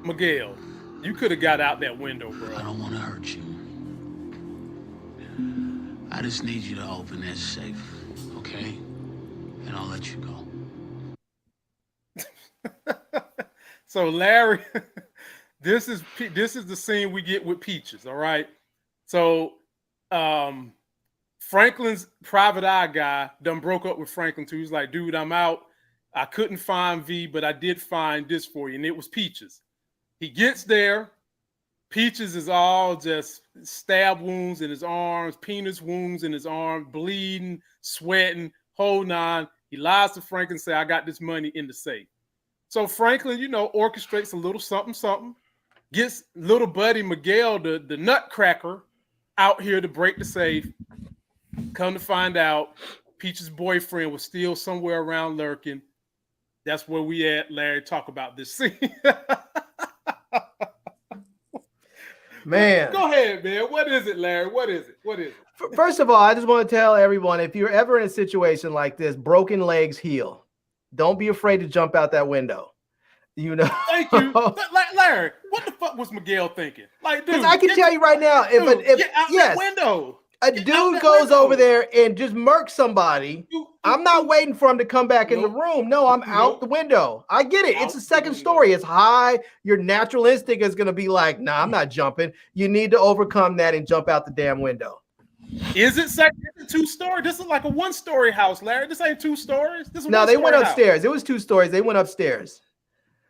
Miguel, you could have got out that window, bro. I don't want to hurt you. I just need you to open that safe, okay? And I'll let you go. So Larry, this is the scene we get with Peaches. All right. So Franklin's private eye guy done broke up with Franklin too. He's like, dude, I'm out. I couldn't find V, but I did find this for you, and it was Peaches. He gets there. Peaches is all just stab wounds in his arms, penis wounds in his arm, bleeding, sweating, whole nine. He lies to Franklin and says, I got this money in the safe. So Franklin, orchestrates a little something, gets little buddy Miguel, the nutcracker, out here to break the safe. Come to find out, Peach's boyfriend was still somewhere around lurking. That's where we at, Larry. Talk about this scene. Man. Go ahead, man. What is it, Larry? What is it? First of all, I just want to tell everyone, if you're ever in a situation like this, broken legs heal. Don't be afraid to jump out that window. Thank you. Larry, what the fuck was Miguel thinking? Like, dude, I can tell you right now, if get out that window. A dude goes over there and just murks somebody, I'm not waiting for him to come back in the room. No, I'm out the window. I get it. It's a second story. It's high. Your natural instinct is going to be like, nah, I'm not jumping. You need to overcome that and jump out the damn window. Is it second? Is it 2-story? This is like a 1-story house, Larry. This ain't 2 stories. This is no, they went upstairs. It was 2 stories. They went upstairs.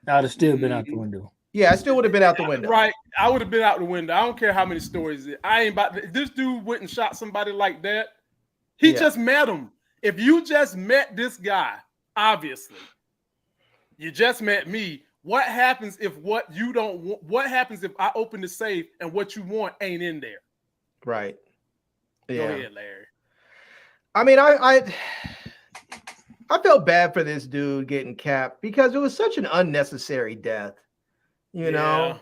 I'd have still been out the window. Yeah, I still would have been out the window. Right. I would have been out the window. I don't care how many stories it is. I ain't about to, this dude went and shot somebody like that. He just met him. If you just met this guy, obviously, you just met me. What happens if what you don't want? What happens if I open the safe and what you want ain't in there? Right. Go ahead, Larry. I mean, I felt bad for this dude getting capped because it was such an unnecessary death. I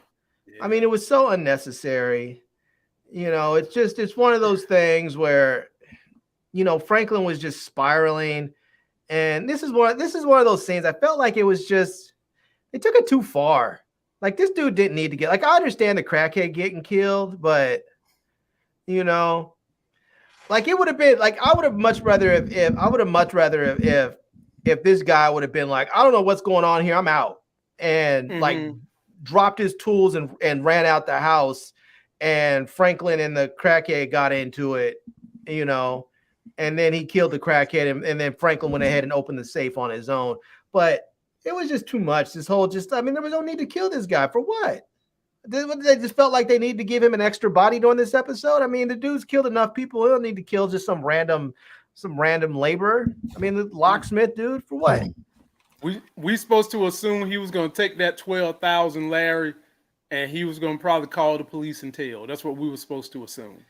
mean, it was so unnecessary. It's one of those things where, Franklin was just spiraling, and this is one of those scenes. I felt like it was just, they took it too far. Like, this dude didn't need to get, like, I understand the crackhead getting killed, but like, it would have been like, I would have much rather if this guy would have been like, I don't know what's going on here, I'm out, and like dropped his tools and ran out the house, and Franklin and the crackhead got into it, and then he killed the crackhead, and then Franklin went ahead and opened the safe on his own. But it was just too much. There was no need to kill this guy for what? They just felt like they needed to give him an extra body during this episode. I mean, the dude's killed enough people. He don't need to kill just some random laborer. I mean, the locksmith dude, for what? We supposed to assume he was going to take that 12,000, Larry, and he was going to probably call the police and tell. That's what we were supposed to assume.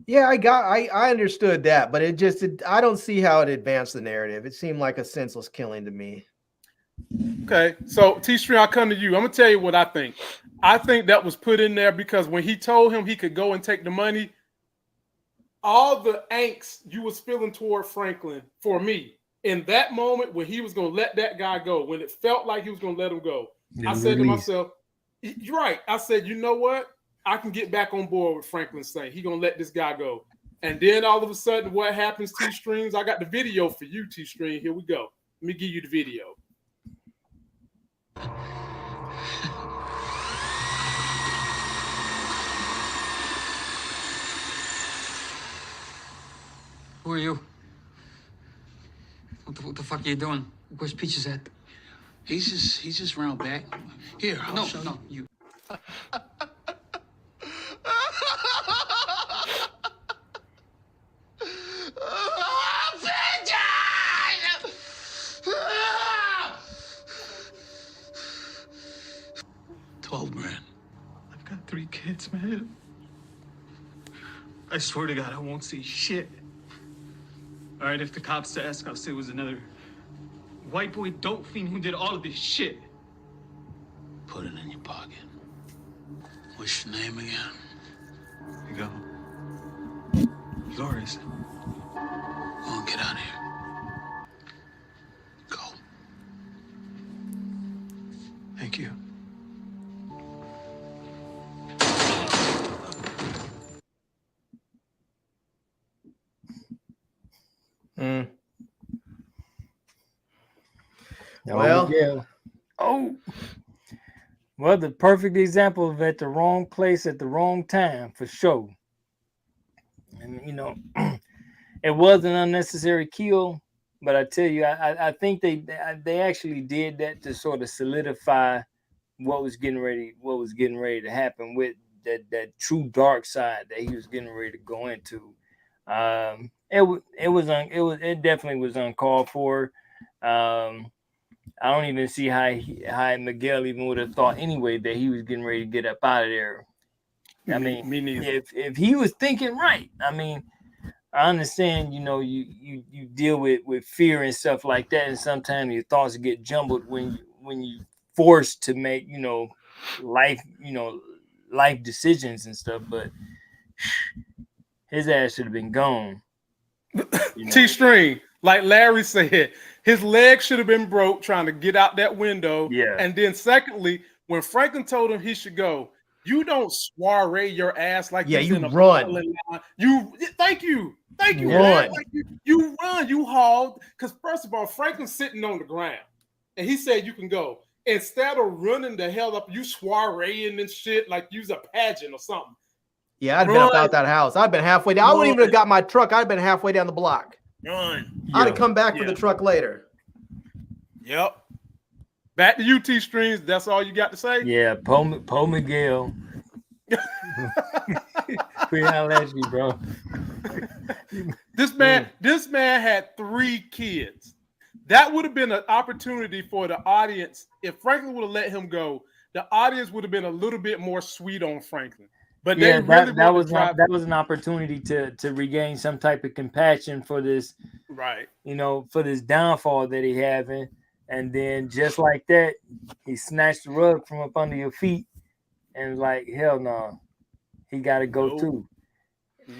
Yeah, I understood that, but I don't see how it advanced the narrative. It seemed like a senseless killing to me. Okay, so T-Stream, I'll come to you. I'm going to tell you what I think. I think that was put in there because when he told him he could go and take the money, all the angst you was feeling toward Franklin, for me, in that moment when he was going to let that guy go, when it felt like he was going to let him go, I said to myself, you're right. I said, you know what? I can get back on board with Franklin saying he's going to let this guy go. And then all of a sudden, what happens, T-Streams? I got the video for you, T-Stream. Here we go. Let me give you the video. Who are you? What the fuck are you doing? Where's Peaches at? He's just round back. Here, I'll show you. $12,000. I've got 3 kids, man. I swear to God, I won't say shit. All right, if the cops ask, I'll say it was another white boy dope fiend who did all of this shit. Put it in your pocket. What's your name again? Miguel. Yours. Go on, get out of here. Go. Thank you. Mm. Well, well, the perfect example of at the wrong place at the wrong time for sure. And you know, it was an unnecessary kill, but I tell you, I think they actually did that to sort of solidify what was getting ready to happen with that true dark side that he was getting ready to go into. It definitely was uncalled for. I don't even see how Miguel even would have thought anyway that he was getting ready to get up out of there. I mean, me neither. If he was thinking right, I mean, I understand, you know, you deal with fear and stuff like that, and sometimes your thoughts get jumbled when you forced to make, you know, life decisions and stuff. But his ass should have been gone. You know? T-string, like Larry said, his leg should have been broke trying to get out that window. Yeah. And then secondly, when Franklin told him he should go, you don't soiree your ass like Yeah, he's you in a run. line. Thank you. Run. Man. Like you run, you hauled. Because first of all, Franklin's sitting on the ground. And he said you can go. Instead of running the hell up, you soireeing and shit like you's a pageant or something. Yeah, I'd been up out that house. I'd been halfway down. I wouldn't even have got my truck. I'd been halfway down the block. Run. I'd have come back for the truck later. Yep. Back to you, T-Strings. That's all you got to say? Yeah, Poe Miguel. We holler at you, bro. This man had 3 kids. That would have been an opportunity for the audience. If Franklin would have let him go, the audience would have been a little bit more sweet on Franklin. But yeah, that was an opportunity to regain some type of compassion for this, right? You know, for this downfall that he having, and then just like that, he snatched the rug from up under your feet, and was like, hell no, he got to go too.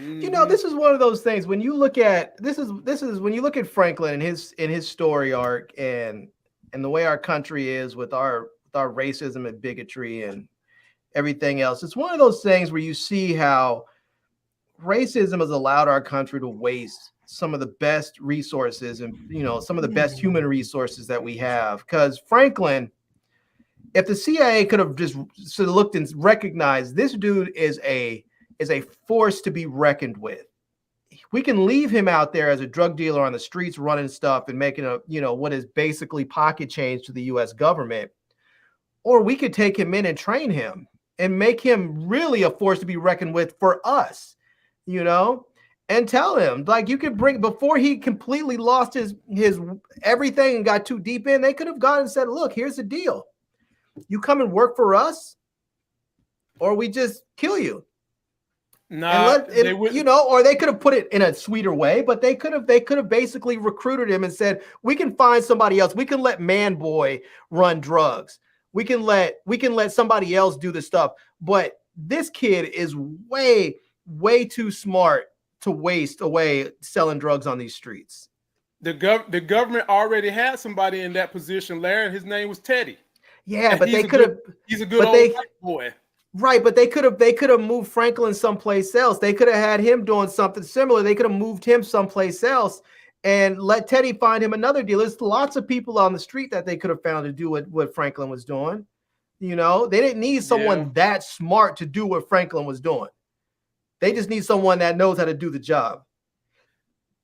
You know, this is one of those things when you look at this is when you look at Franklin and his story arc and the way our country is with our racism and bigotry and everything else. It's one of those things where you see how racism has allowed our country to waste some of the best resources and, you know, some of the best human resources that we have. Because Franklin, if the CIA could have just sort of looked and recognized this dude is a force to be reckoned with. We can leave him out there as a drug dealer on the streets running stuff and making what is basically pocket change to the US government. Or we could take him in and train him and make him really a force to be reckoned with for us, you know, and tell him, like, you could bring, before he completely lost his everything and got too deep in, they could have gone and said, look, here's the deal. You come and work for us, or we just kill you. You know, or they could have put it in a sweeter way, but they could have basically recruited him and said, we can find somebody else. We can let Man Boy run drugs. We can let somebody else do the stuff. But this kid is way, way too smart to waste away selling drugs on these streets. The government already had somebody in that position, Larry. His name was Teddy. Yeah, and but they could have. He's a good old white boy. Right, but they could have moved Franklin someplace else. They could have had him doing something similar. They could have moved him someplace else and let Teddy find him another deal. There's lots of people on the street that they could have found to do what Franklin was doing. You know, they didn't need someone that smart to do what Franklin was doing. They just need someone that knows how to do the job.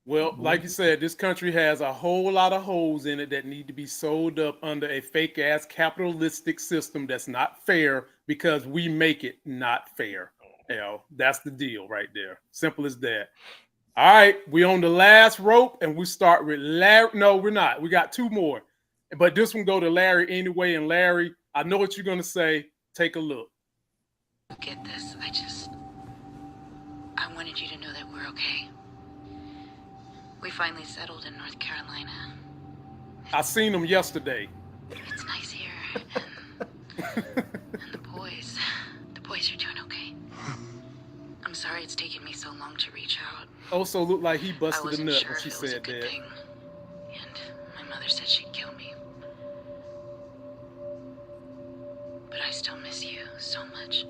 Well, like you said, this country has a whole lot of holes in it that need to be sold up under a fake ass capitalistic system that's not fair because we make it not fair. You know, that's the deal right there. Simple as that. All right, we on the last rope and we start with Larry. No, we're not. We got 2 more. But this one go to Larry anyway. And Larry, I know what you're going to say. Take a look. Get this. I wanted you to know that we're okay. We finally settled in North Carolina. I seen them yesterday. It's nice here. And the boys are doing okay. I'm sorry it's taken me so long to reach out. Also looked like he I busted a wasn't nut sure when she if it was a said good that. thing. And my mother said she'd kill me. But I still miss you so much.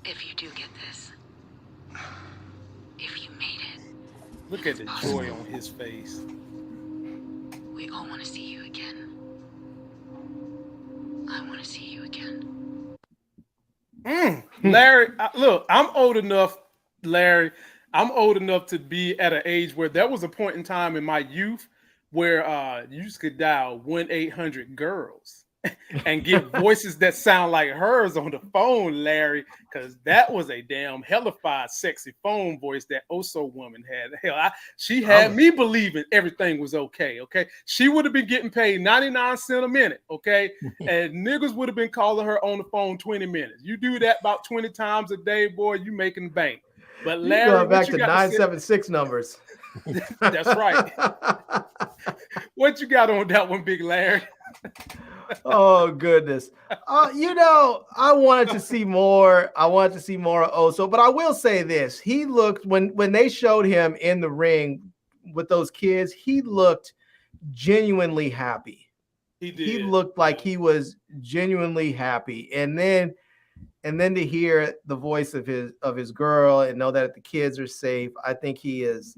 If you do get this, if you made it, Look at the joy on his face. we all want to see you again. I want to see you again. Larry, look, I'm old enough, Larry. I'm old enough to be at an age where there was a point in time in my youth where you just could dial 1-800-GIRLS and get voices that sound like hers on the phone, Larry, because that was a damn hellified, sexy phone voice that Oso woman had. Hell, she had me believing everything was okay. Okay, she would have been getting paid 99 cents a minute. Okay, and niggas would have been calling her on the phone 20 minutes. You do that about 20 times a day, boy, you making bank. But You Larry, going what back you to got 976 numbers. That's right. What you got on that one, Big Larry? Oh goodness. You know, I wanted to see more. I wanted to see more of Oso, but I will say this: he looked when they showed him in the ring with those kids, he looked genuinely happy. He did. He looked like he was genuinely happy, and then to hear the voice of his girl and know that the kids are safe, I think he is.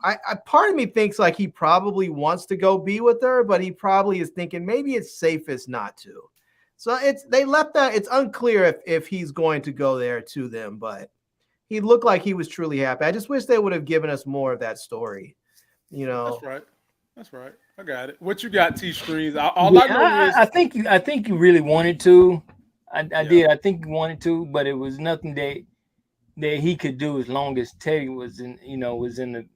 I part of me thinks like he probably wants to go be with her, but he probably is thinking maybe it's safest not to. So they left that. It's unclear if he's going to go there to them, but he looked like he was truly happy. I just wish they would have given us more of that story. You know. That's right. That's right. I got it. What you got, T-Streams? I think you really wanted to. I did. I think you wanted to, but it was nothing that he could do as long as Teddy was in the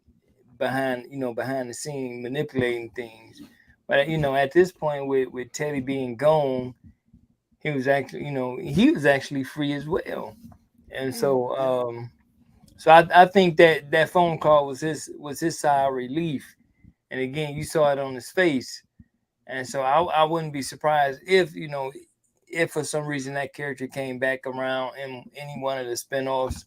behind the scene manipulating things. But at this point with Teddy being gone, he was actually free as well. And so I think that phone call was his sigh of relief. And again, you saw it on his face. And so I wouldn't be surprised if for some reason that character came back around in any one of the spinoffs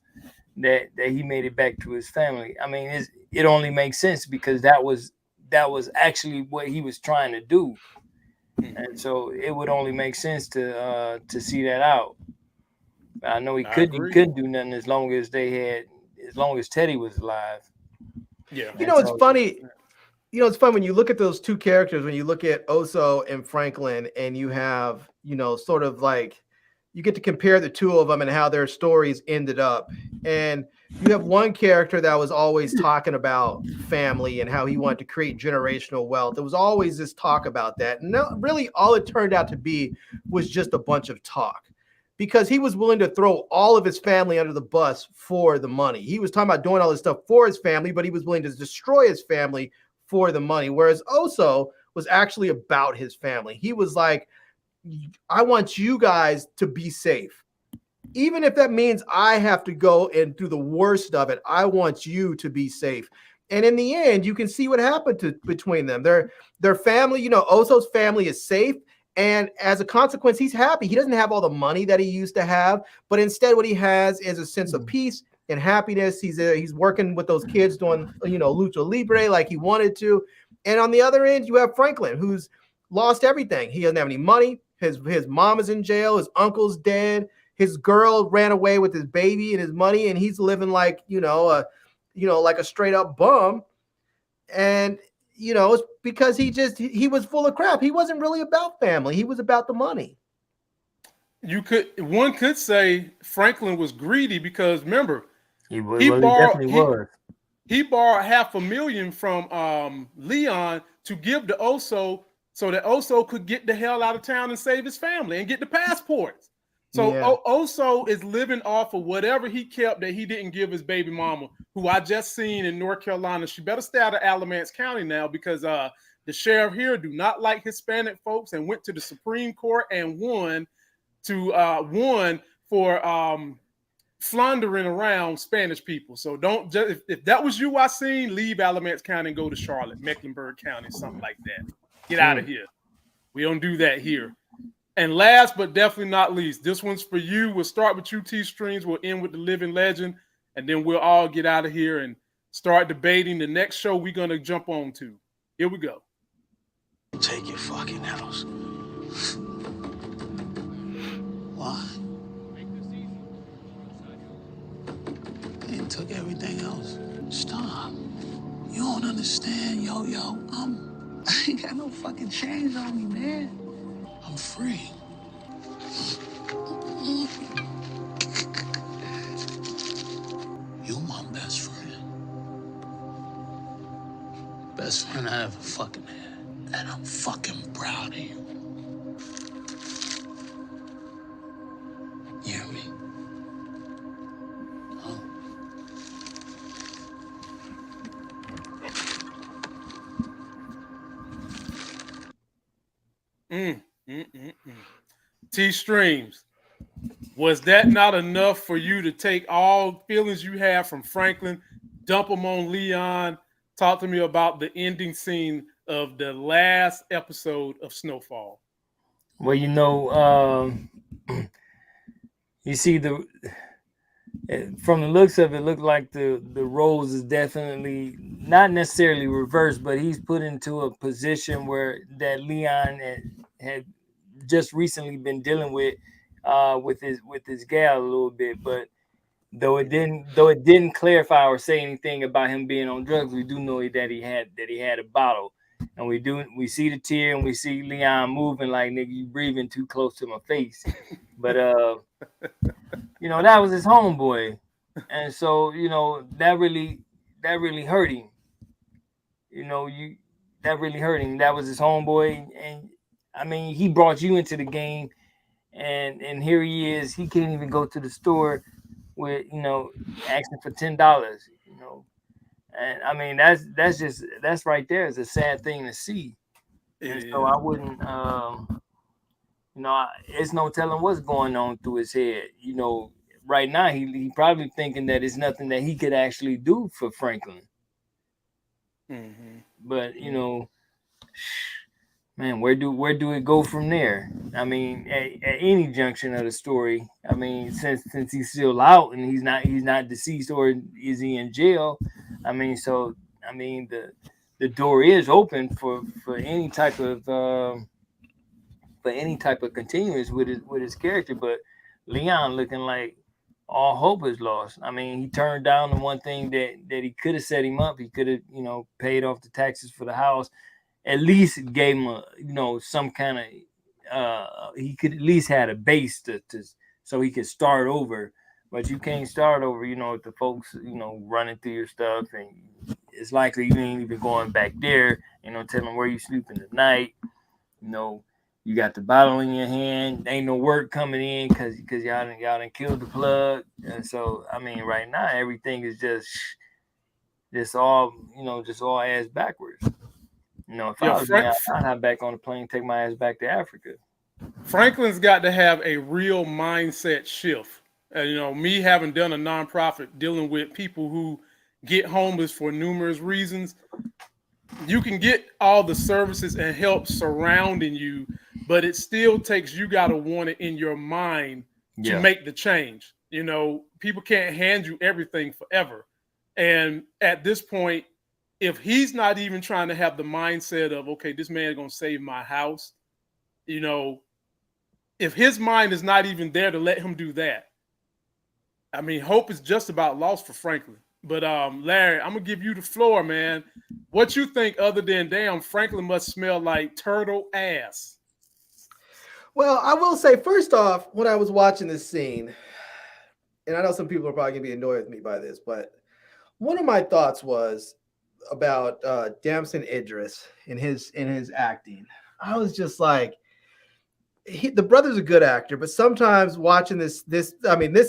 that he made it back to his family. I mean, it only makes sense because that was actually what he was trying to do. And so it would only make sense to see that out. I know he couldn't do nothing as long as Teddy was alive. Yeah. You know, it's funny. You know, it's fun when you look at those two characters, when you look at Oso and Franklin, and you have, sort of like you get to compare the two of them and how their stories ended up. And you have one character that was always talking about family and how he wanted to create generational wealth. There was always this talk about that. And really all it turned out to be was just a bunch of talk, because he was willing to throw all of his family under the bus for the money. He was talking about doing all this stuff for his family, but he was willing to destroy his family for the money. Whereas Oso was actually about his family. He was like, I want you guys to be safe. Even if that means I have to go and do the worst of it, I want you to be safe. And in the end, you can see what happened between them. Their family, Oso's family is safe. And as a consequence, he's happy. He doesn't have all the money that he used to have, but instead what he has is a sense of peace and happiness. He's working with those kids doing, lucha libre like he wanted to. And on the other end, you have Franklin, who's lost everything. He doesn't have any money. His mom is in jail. His uncle's dead. His girl ran away with his baby and his money, and he's living like, like a straight up bum. And, it's because he was full of crap. He wasn't really about family. He was about the money. One could say Franklin was greedy because remember, he borrowed $500,000 from Leon to give to Oso so that Oso could get the hell out of town and save his family and get the passports. So Oso is living off of whatever he kept that he didn't give his baby mama, who I just seen in North Carolina. She better stay out of Alamance County now because the sheriff here do not like Hispanic folks and went to the Supreme Court and won for floundering around Spanish people. So don't just if that was you I seen, leave Alamance County and go to Charlotte, Mecklenburg County, something like that. Get out of here. We don't do that here. And last but definitely not least, this one's for you. We'll start with you, T-Streams. We'll end with the living legend. And then we'll all get out of here and start debating the next show we're going to jump on to. Here we go. Take your fucking house. Why? They took everything else. Stop. You don't understand, yo. I ain't got no fucking chains on me, man. I'm free. You're my best friend. Best friend I ever fucking had. And I'm fucking proud of you. You hear me? Huh? T-Streams, was that not enough for you to take all feelings you have from Franklin, dump them on Leon? Talk to me about the ending scene of the last episode of Snowfall. Well, you see from the looks of it, looked like the roles is definitely not necessarily reversed, but he's put into a position where that Leon had just recently been dealing with his gal a little bit. But though it didn't clarify or say anything about him being on drugs, we do know that he had a bottle. And we see the tear and we see Leon moving like, nigga, you breathing too close to my face. But that was his homeboy. And so, that really hurt him. That really hurt him. That was his homeboy. And I mean, he brought you into the game, and here he is. He can't even go to the store with, asking for $10. And I mean, that's right there is a sad thing to see. And so I wouldn't, it's no telling what's going on through his head. Right now he probably thinking that it's nothing that he could actually do for Franklin. Mm-hmm. But man, where do it go from there? I mean, at any junction of the story. I mean, since he's still out and he's not deceased, or is he in jail? I mean, the door is open for any type of continuance with his character. But Leon looking like all hope is lost. I mean, he turned down the one thing that he could have set him up. He could have paid off the taxes for the house. At least it gave him some kind of he could at least had a base to so he could start over. But you can't start over, with the folks, running through your stuff, and it's likely you ain't even going back there, telling where you sleeping tonight. You got the bottle in your hand, ain't no work coming in because y'all done killed the plug. And so, I mean, right now everything is just all ass backwards. If I was I'd hop back on the plane, take my ass back to Africa. Franklin's got to have a real mindset shift. Me having done a nonprofit dealing with people who get homeless for numerous reasons, you can get all the services and help surrounding you, but it still takes, you got to want it in your mind to make the change. People can't hand you everything forever. And at this point, if he's not even trying to have the mindset of, okay, this man is going to save my house, if his mind is not even there to let him do that, I mean, hope is just about lost for Franklin. But Larry, I'm gonna give you the floor, man. What you think, other than damn, Franklin must smell like turtle ass? Well, I will say, first off, when I was watching this scene, and I know some people are probably gonna be annoyed with me by this, but one of my thoughts was about Damson Idris in his acting. I was just like, the brother's a good actor, but sometimes watching this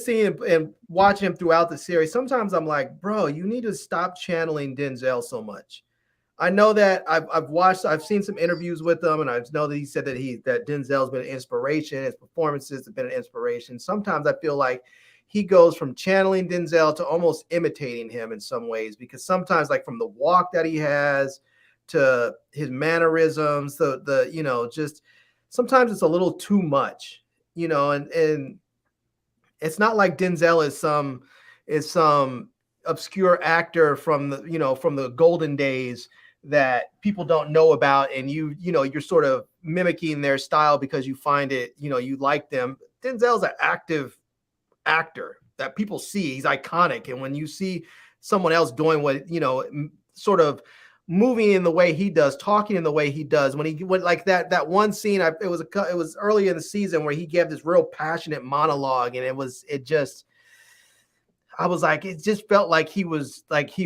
scene and watching him throughout the series, sometimes I'm like, bro, you need to stop channeling Denzel so much. I know that I've seen some interviews with him, and I know that he said that Denzel's been an inspiration. His performances have been an inspiration. Sometimes I feel like he goes from channeling Denzel to almost imitating him in some ways, because sometimes, like, from the walk that he has to his mannerisms, just sometimes it's a little too much, and it's not like Denzel is some obscure actor from the golden days that people don't know about, and you're sort of mimicking their style because you find it, you like them. Denzel's an active actor that people see. He's iconic, and when you see someone else doing what, sort of moving in the way he does, talking in the way he does, when he went like that one scene, it was early in the season where he gave this real passionate monologue, and I was like, it just felt like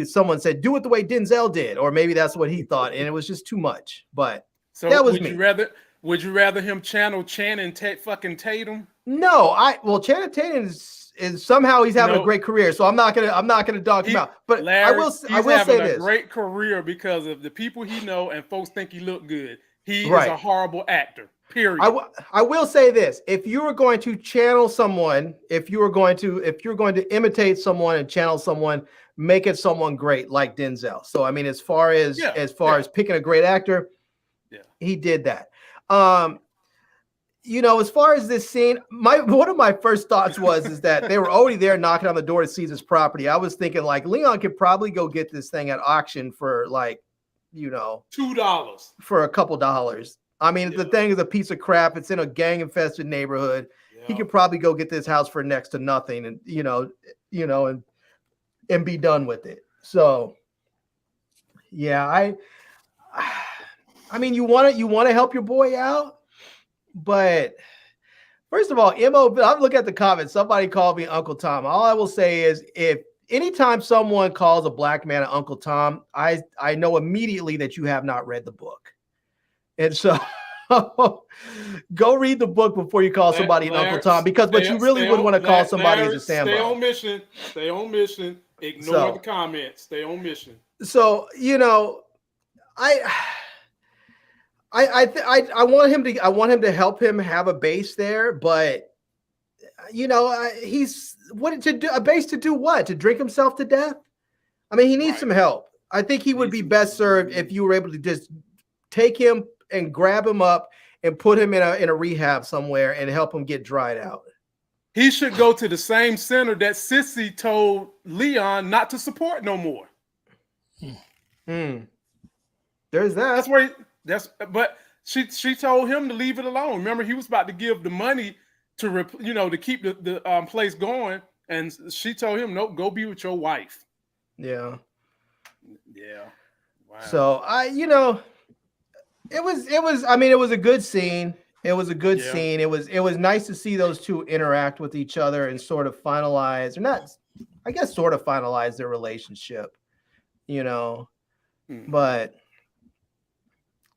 someone said, do it the way Denzel did, or maybe that's what he thought, and it was just too much. But so that was would you rather him channel Channing fucking Tatum? No, Channing Tatum is somehow he's having a great career, so I'm not gonna dog him out. But Larry, I will say this: great career because of the people he know, and folks think he look good. He is a horrible actor. Period. I will say this: if you are going to channel someone, if you're going to imitate someone and channel someone, make it someone great like Denzel. So I mean, as far as picking a great actor, he did that. As far as this scene, one of my first thoughts is that they were already there knocking on the door to seize his property. I was thinking like Leon could probably go get this thing at auction for like, $2 for a couple dollars. I mean, the thing is a piece of crap. It's in a gang-infested neighborhood. Yeah. He could probably go get this house for next to nothing, and and be done with it. So, yeah, I mean, you want to help your boy out, but first of all, I'm looking at the comments. Somebody called me Uncle Tom. All I will say is, if anytime someone calls a black man Uncle Tom, I know immediately that you have not read the book. And so go read the book before you call somebody an Uncle Tom, because what you really would want to call somebody is a Sambo. Stay on mission. Stay on mission. Ignore the comments. Stay on mission. So, I want him to help him have a base there, but he's a base to do what? To drink himself to death? I mean, he needs some help. I think he would be best served if you were able to just take him and grab him up and put him in a rehab somewhere and help him get dried out. He should go to the same center that Sissy told Leon not to support no more. There's that. But she told him to leave it alone. Remember, he was about to give the money to keep the place going, and she told him, "No, go be with your wife." Yeah. Yeah. Wow. So it was a good scene. It was a good scene. It was nice to see those two interact with each other and sort of finalize their relationship, but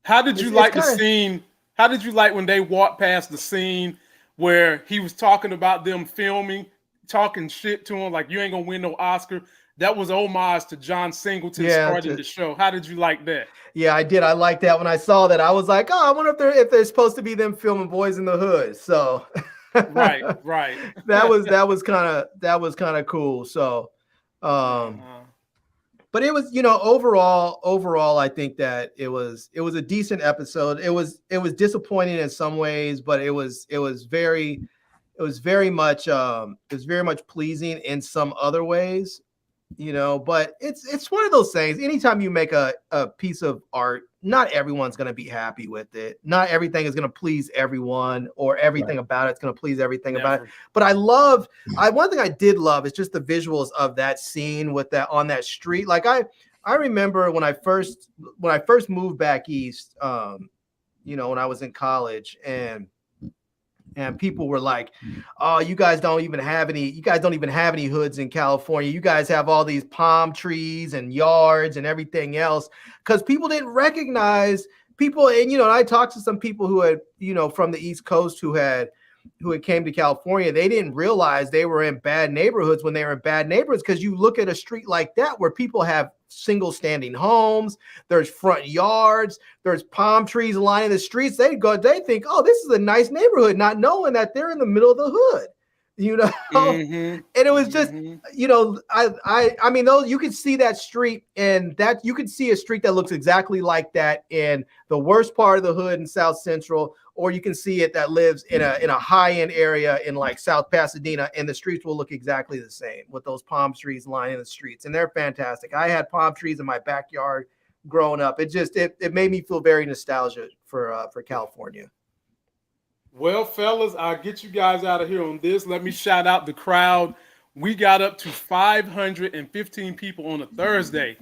how did you like the scene? How did you like when they walked past the scene where he was talking about them filming, talking shit to him like, you ain't gonna win no Oscar? That was homage to John Singleton starting the show. How did you like that? Yeah, I did. I liked that. When I saw that, I was like, oh, I wonder if they're supposed to be them filming Boys in the Hood. So right. that was kind of cool. So but it was, overall, I think that it was a decent episode. It was disappointing in some ways, but it was very much pleasing in some other ways. But it's one of those things. Anytime you make a piece of art, not everyone's going to be happy with it. Not everything is going to please everyone, or everything about it's going to please everything about it. But one thing I did love is just the visuals of that scene with that on that street. Like I remember when I first moved back east, when I was in college, and people were like, "Oh, you guys don't even have any hoods in California. You guys have all these palm trees and yards and everything else." Because people didn't recognize people. And I talked to some people who had, from the East Coast who had came to California. They didn't realize they were in bad neighborhoods when they were in bad neighborhoods, because you look at a street like that where people have single standing homes, there's front yards, there's palm trees lining the streets. They think, oh, this is a nice neighborhood, not knowing that they're in the middle of the hood, And it was just, I mean, those, you could see that street, and that you could see a street that looks exactly like that in the worst part of the hood in South Central, or you can see it that lives in a high-end area in like South Pasadena, and the streets will look exactly the same with those palm trees lining the streets, and they're fantastic. I had palm trees in my backyard growing up. It made me feel very nostalgic for California. Well, fellas, I'll get you guys out of here on this. Let me shout out the crowd. We got up to 515 people on a Thursday.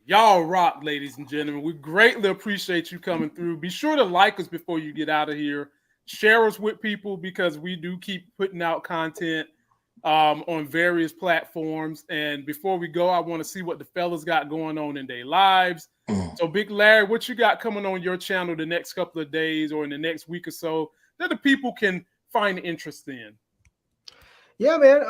Y'all rock, ladies and gentlemen. We greatly appreciate you coming through. Be sure to like us before you get out of here. Share us with people because we do keep putting out content on various platforms. And before we go, I want to see what the fellas got going on in their lives. So, Big Larry, what you got coming on your channel the next couple of days or in the next week or so that the people can find interest in? Yeah, man.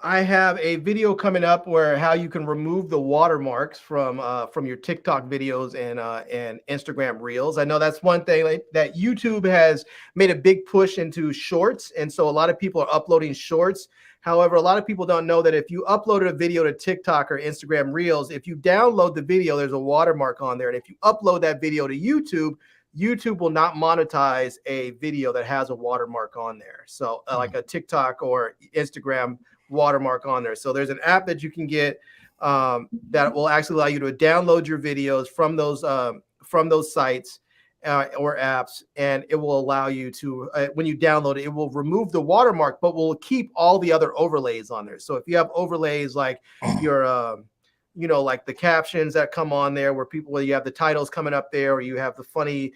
I have a video coming up where how you can remove the watermarks from your TikTok videos and Instagram Reels. I know that's one thing that YouTube has made a big push into shorts, and so a lot of people are uploading shorts. However, a lot of people don't know that if you uploaded a video to TikTok or Instagram Reels, if you download the video, there's a watermark on there, and if you upload that video to YouTube, YouTube will not monetize a video that has a watermark on there. So like a TikTok or Instagram watermark on there. So there's an app that you can get that will actually allow you to download your videos from those sites or apps, and it will allow you to, when you download it, it will remove the watermark, but will keep all the other overlays on there. So if you have overlays like your like the captions that come on there where you have the titles coming up there, or you have the funny,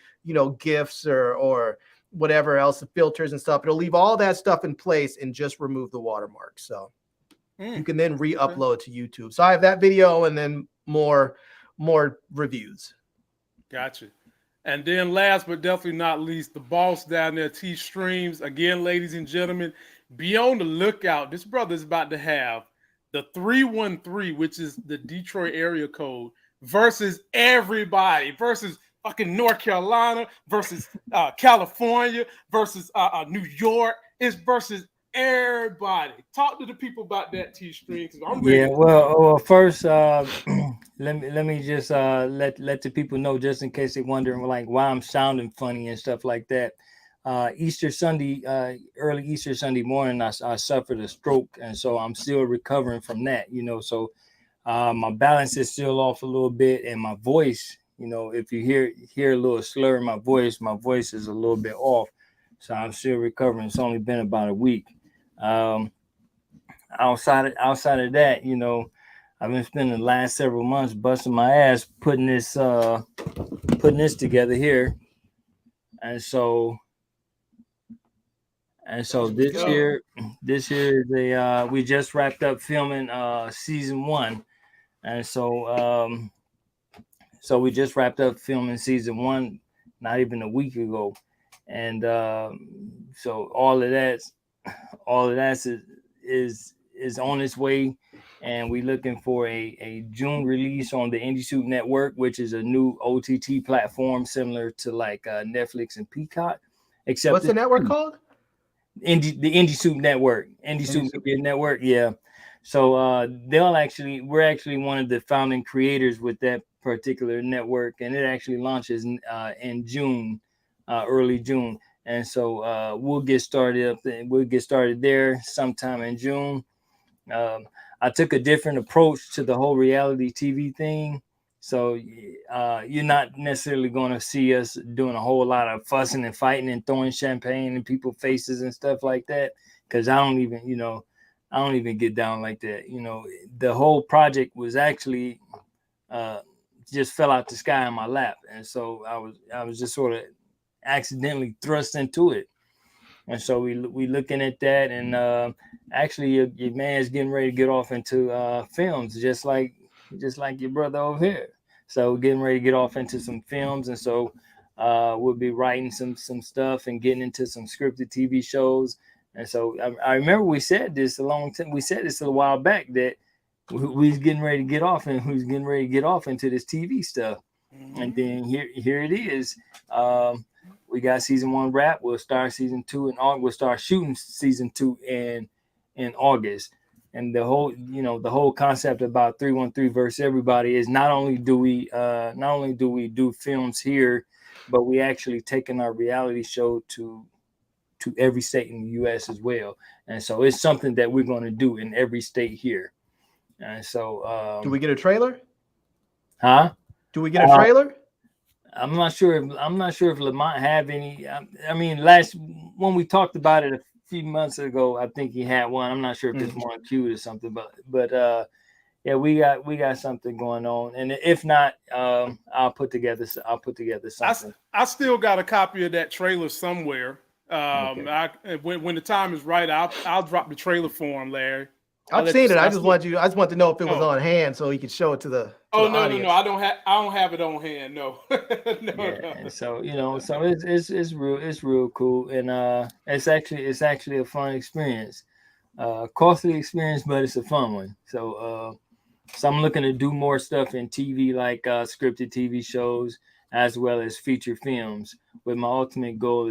GIFs or whatever else, the filters and stuff, it'll leave all that stuff in place and just remove the watermark. So you can then re-upload to YouTube. So I have that video and then more reviews. Gotcha. And then last but definitely not least, the boss down there, T Streams. Again, ladies and gentlemen, be on the lookout. This brother is about to have the 313, which is the Detroit area code, versus everybody, versus fucking North Carolina, versus California, versus New York. It's versus everybody. Talk to the people about that, T-Stream. Yeah, well, first, let me just let the people know, just in case they're wondering like why I'm sounding funny and stuff like that. Easter Sunday, early Easter Sunday morning, I suffered a stroke, and so I'm still recovering from that, so my balance is still off a little bit, and my voice, if you hear a little slur in my voice is a little bit off, so I'm still recovering. It's only been about a week. Outside of that, I've been spending the last several months busting my ass putting this together here, and so this year is we just wrapped up filming season 1, and so we just wrapped up filming season 1 not even a week ago, and so all of that is on its way, and we're looking for a June release on the Indie Soup Network, which is a new OTT platform similar to like Netflix and Peacock. Except what's the network called? The Indie Soup Network, Indie Soup Media Network. Yeah. So we're actually one of the founding creators with that particular network, and it actually launches in June, early June. And so we'll get started there sometime in June. I took a different approach to the whole reality TV thing. So you're not necessarily going to see us doing a whole lot of fussing and fighting and throwing champagne in people's faces and stuff like that, because I don't even get down like that. The whole project was actually just fell out the sky in my lap, and so I was just sort of accidentally thrust into it. And so we looking at that, and actually your man's getting ready to get off into films, just like your brother over here. So getting ready to get off into some films, and so we'll be writing some stuff and getting into some scripted TV shows. And so I remember we said this a while back, that we was getting ready to get off, and who's getting ready to get off into this TV stuff. Mm-hmm. And then here it is. We got season 1 wrap. We'll start season 2 in August. We'll start shooting season 2 in August. And the whole concept about 313 versus everybody is not only do we do films here but we actually taking our reality show to every state in the U.S. as well. And so it's something that we're going to do in every state here. And so, do we get a trailer? Huh? Do we get a trailer? I'm not sure if Lamont have any. I mean, when we talked about it a few months ago, I think he had one. I'm not sure if it's more acute or something, but yeah, we got something going on. And if not, I'll put together something. I still got a copy of that trailer somewhere. Okay. When the time is right, I'll drop the trailer for him, Larry. I've seen it. I just want to know if it was on hand so he could show it to the audience. No. I don't have it on hand. No. No. And so so it's real cool, and it's actually a fun experience, costly experience, but it's a fun one. So I'm looking to do more stuff in TV, like scripted TV shows as well as feature films. With my ultimate goal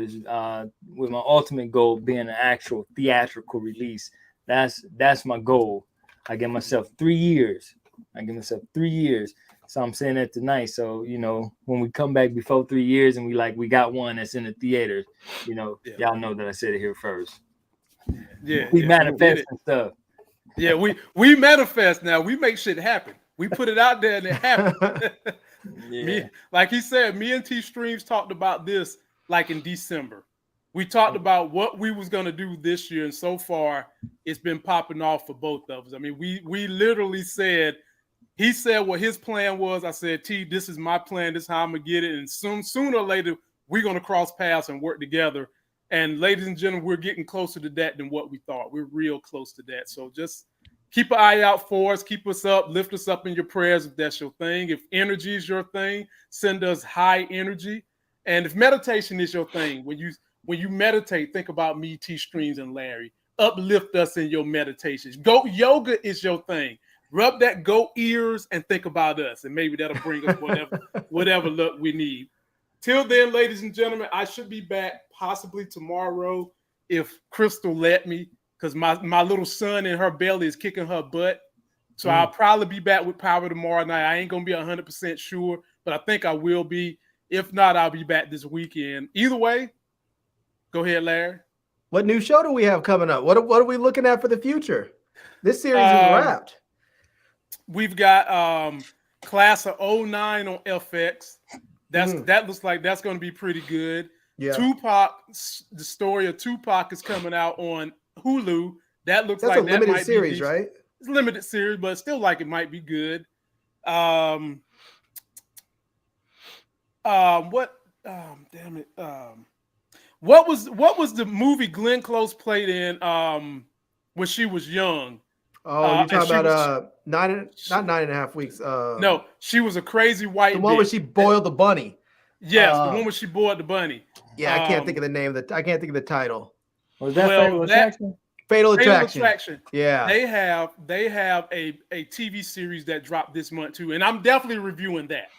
being an actual theatrical release. That's my goal. I give myself 3 years. So I'm saying that tonight. So, when we come back before 3 years and we got one that's in the theaters, y'all know that I said it here first. Yeah. We manifest and stuff. Yeah, we manifest now. We make shit happen. We put it out there and it happens. Yeah. Like he said, me and T Streams talked about this like in December. We talked about what we was going to do this year, and so far it's been popping off for both of us. I mean, we literally said, he said what his plan was. I said, T, this is my plan. This is how I'm going to get it. And sooner or later, we're going to cross paths and work together. And ladies and gentlemen, we're getting closer to that than what we thought. We're real close to that. So just keep an eye out for us. Keep us up. Lift us up in your prayers if that's your thing. If energy is your thing, send us high energy. And if meditation is your thing, when you meditate, think about me, T Streams, and Larry. Uplift us in your meditations. Yoga is your thing. Rub that goat ears and think about us, and maybe that'll bring us whatever luck we need. Till then, ladies and gentlemen, I should be back possibly tomorrow if Crystal let me, because my little son in her belly is kicking her butt. So I'll probably be back with Power tomorrow night. I ain't going to be 100% sure, but I think I will be. If not, I'll be back this weekend. Either way, go ahead, Larry. What new show do we have coming up? What are we looking at for the future? This series is wrapped. We've got Class of 09 on FX. That looks like that's going to be pretty good. Yeah. Tupac, the story of Tupac is coming out on Hulu. That looks that's like a that limited might series, be right? It's a limited series, but still like it might be good. Damn it. What was the movie Glenn Close played in when she was young? Oh, you're talking about not 9.5 weeks. No, she was a crazy white. The one where she boiled the bunny. Yes, the one where she boiled the bunny. Yeah, I can't think of the name. I can't think of the title. Was that Fatal Attraction? Fatal Attraction. Yeah, they have a TV series that dropped this month too, and I'm definitely reviewing that.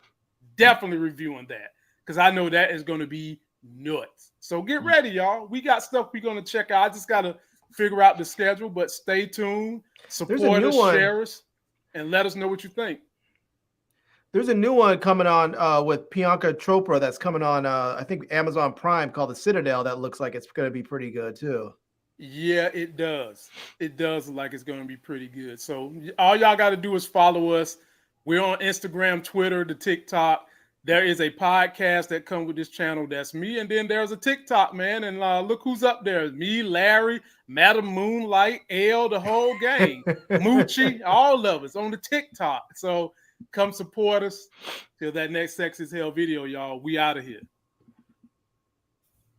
Because I know that is going to be nuts. So get ready, y'all. We got stuff we're going to check out. I just got to figure out the schedule, but stay tuned. Support us, share us, and let us know what you think. There's a new one coming on with Priyanka Chopra that's coming on, I think, Amazon Prime called The Citadel that looks like it's going to be pretty good, too. Yeah, it does. It does look like it's going to be pretty good. So all y'all got to do is follow us. We're on Instagram, Twitter, the TikTok. There is a podcast that comes with this channel. That's me. And then there's a TikTok, man. And look who's up there. Me, Larry, Madam Moonlight, L, the whole gang. Moochie, all of us on the TikTok. So come support us. Till that next Sex is Hell video, y'all. We out of here.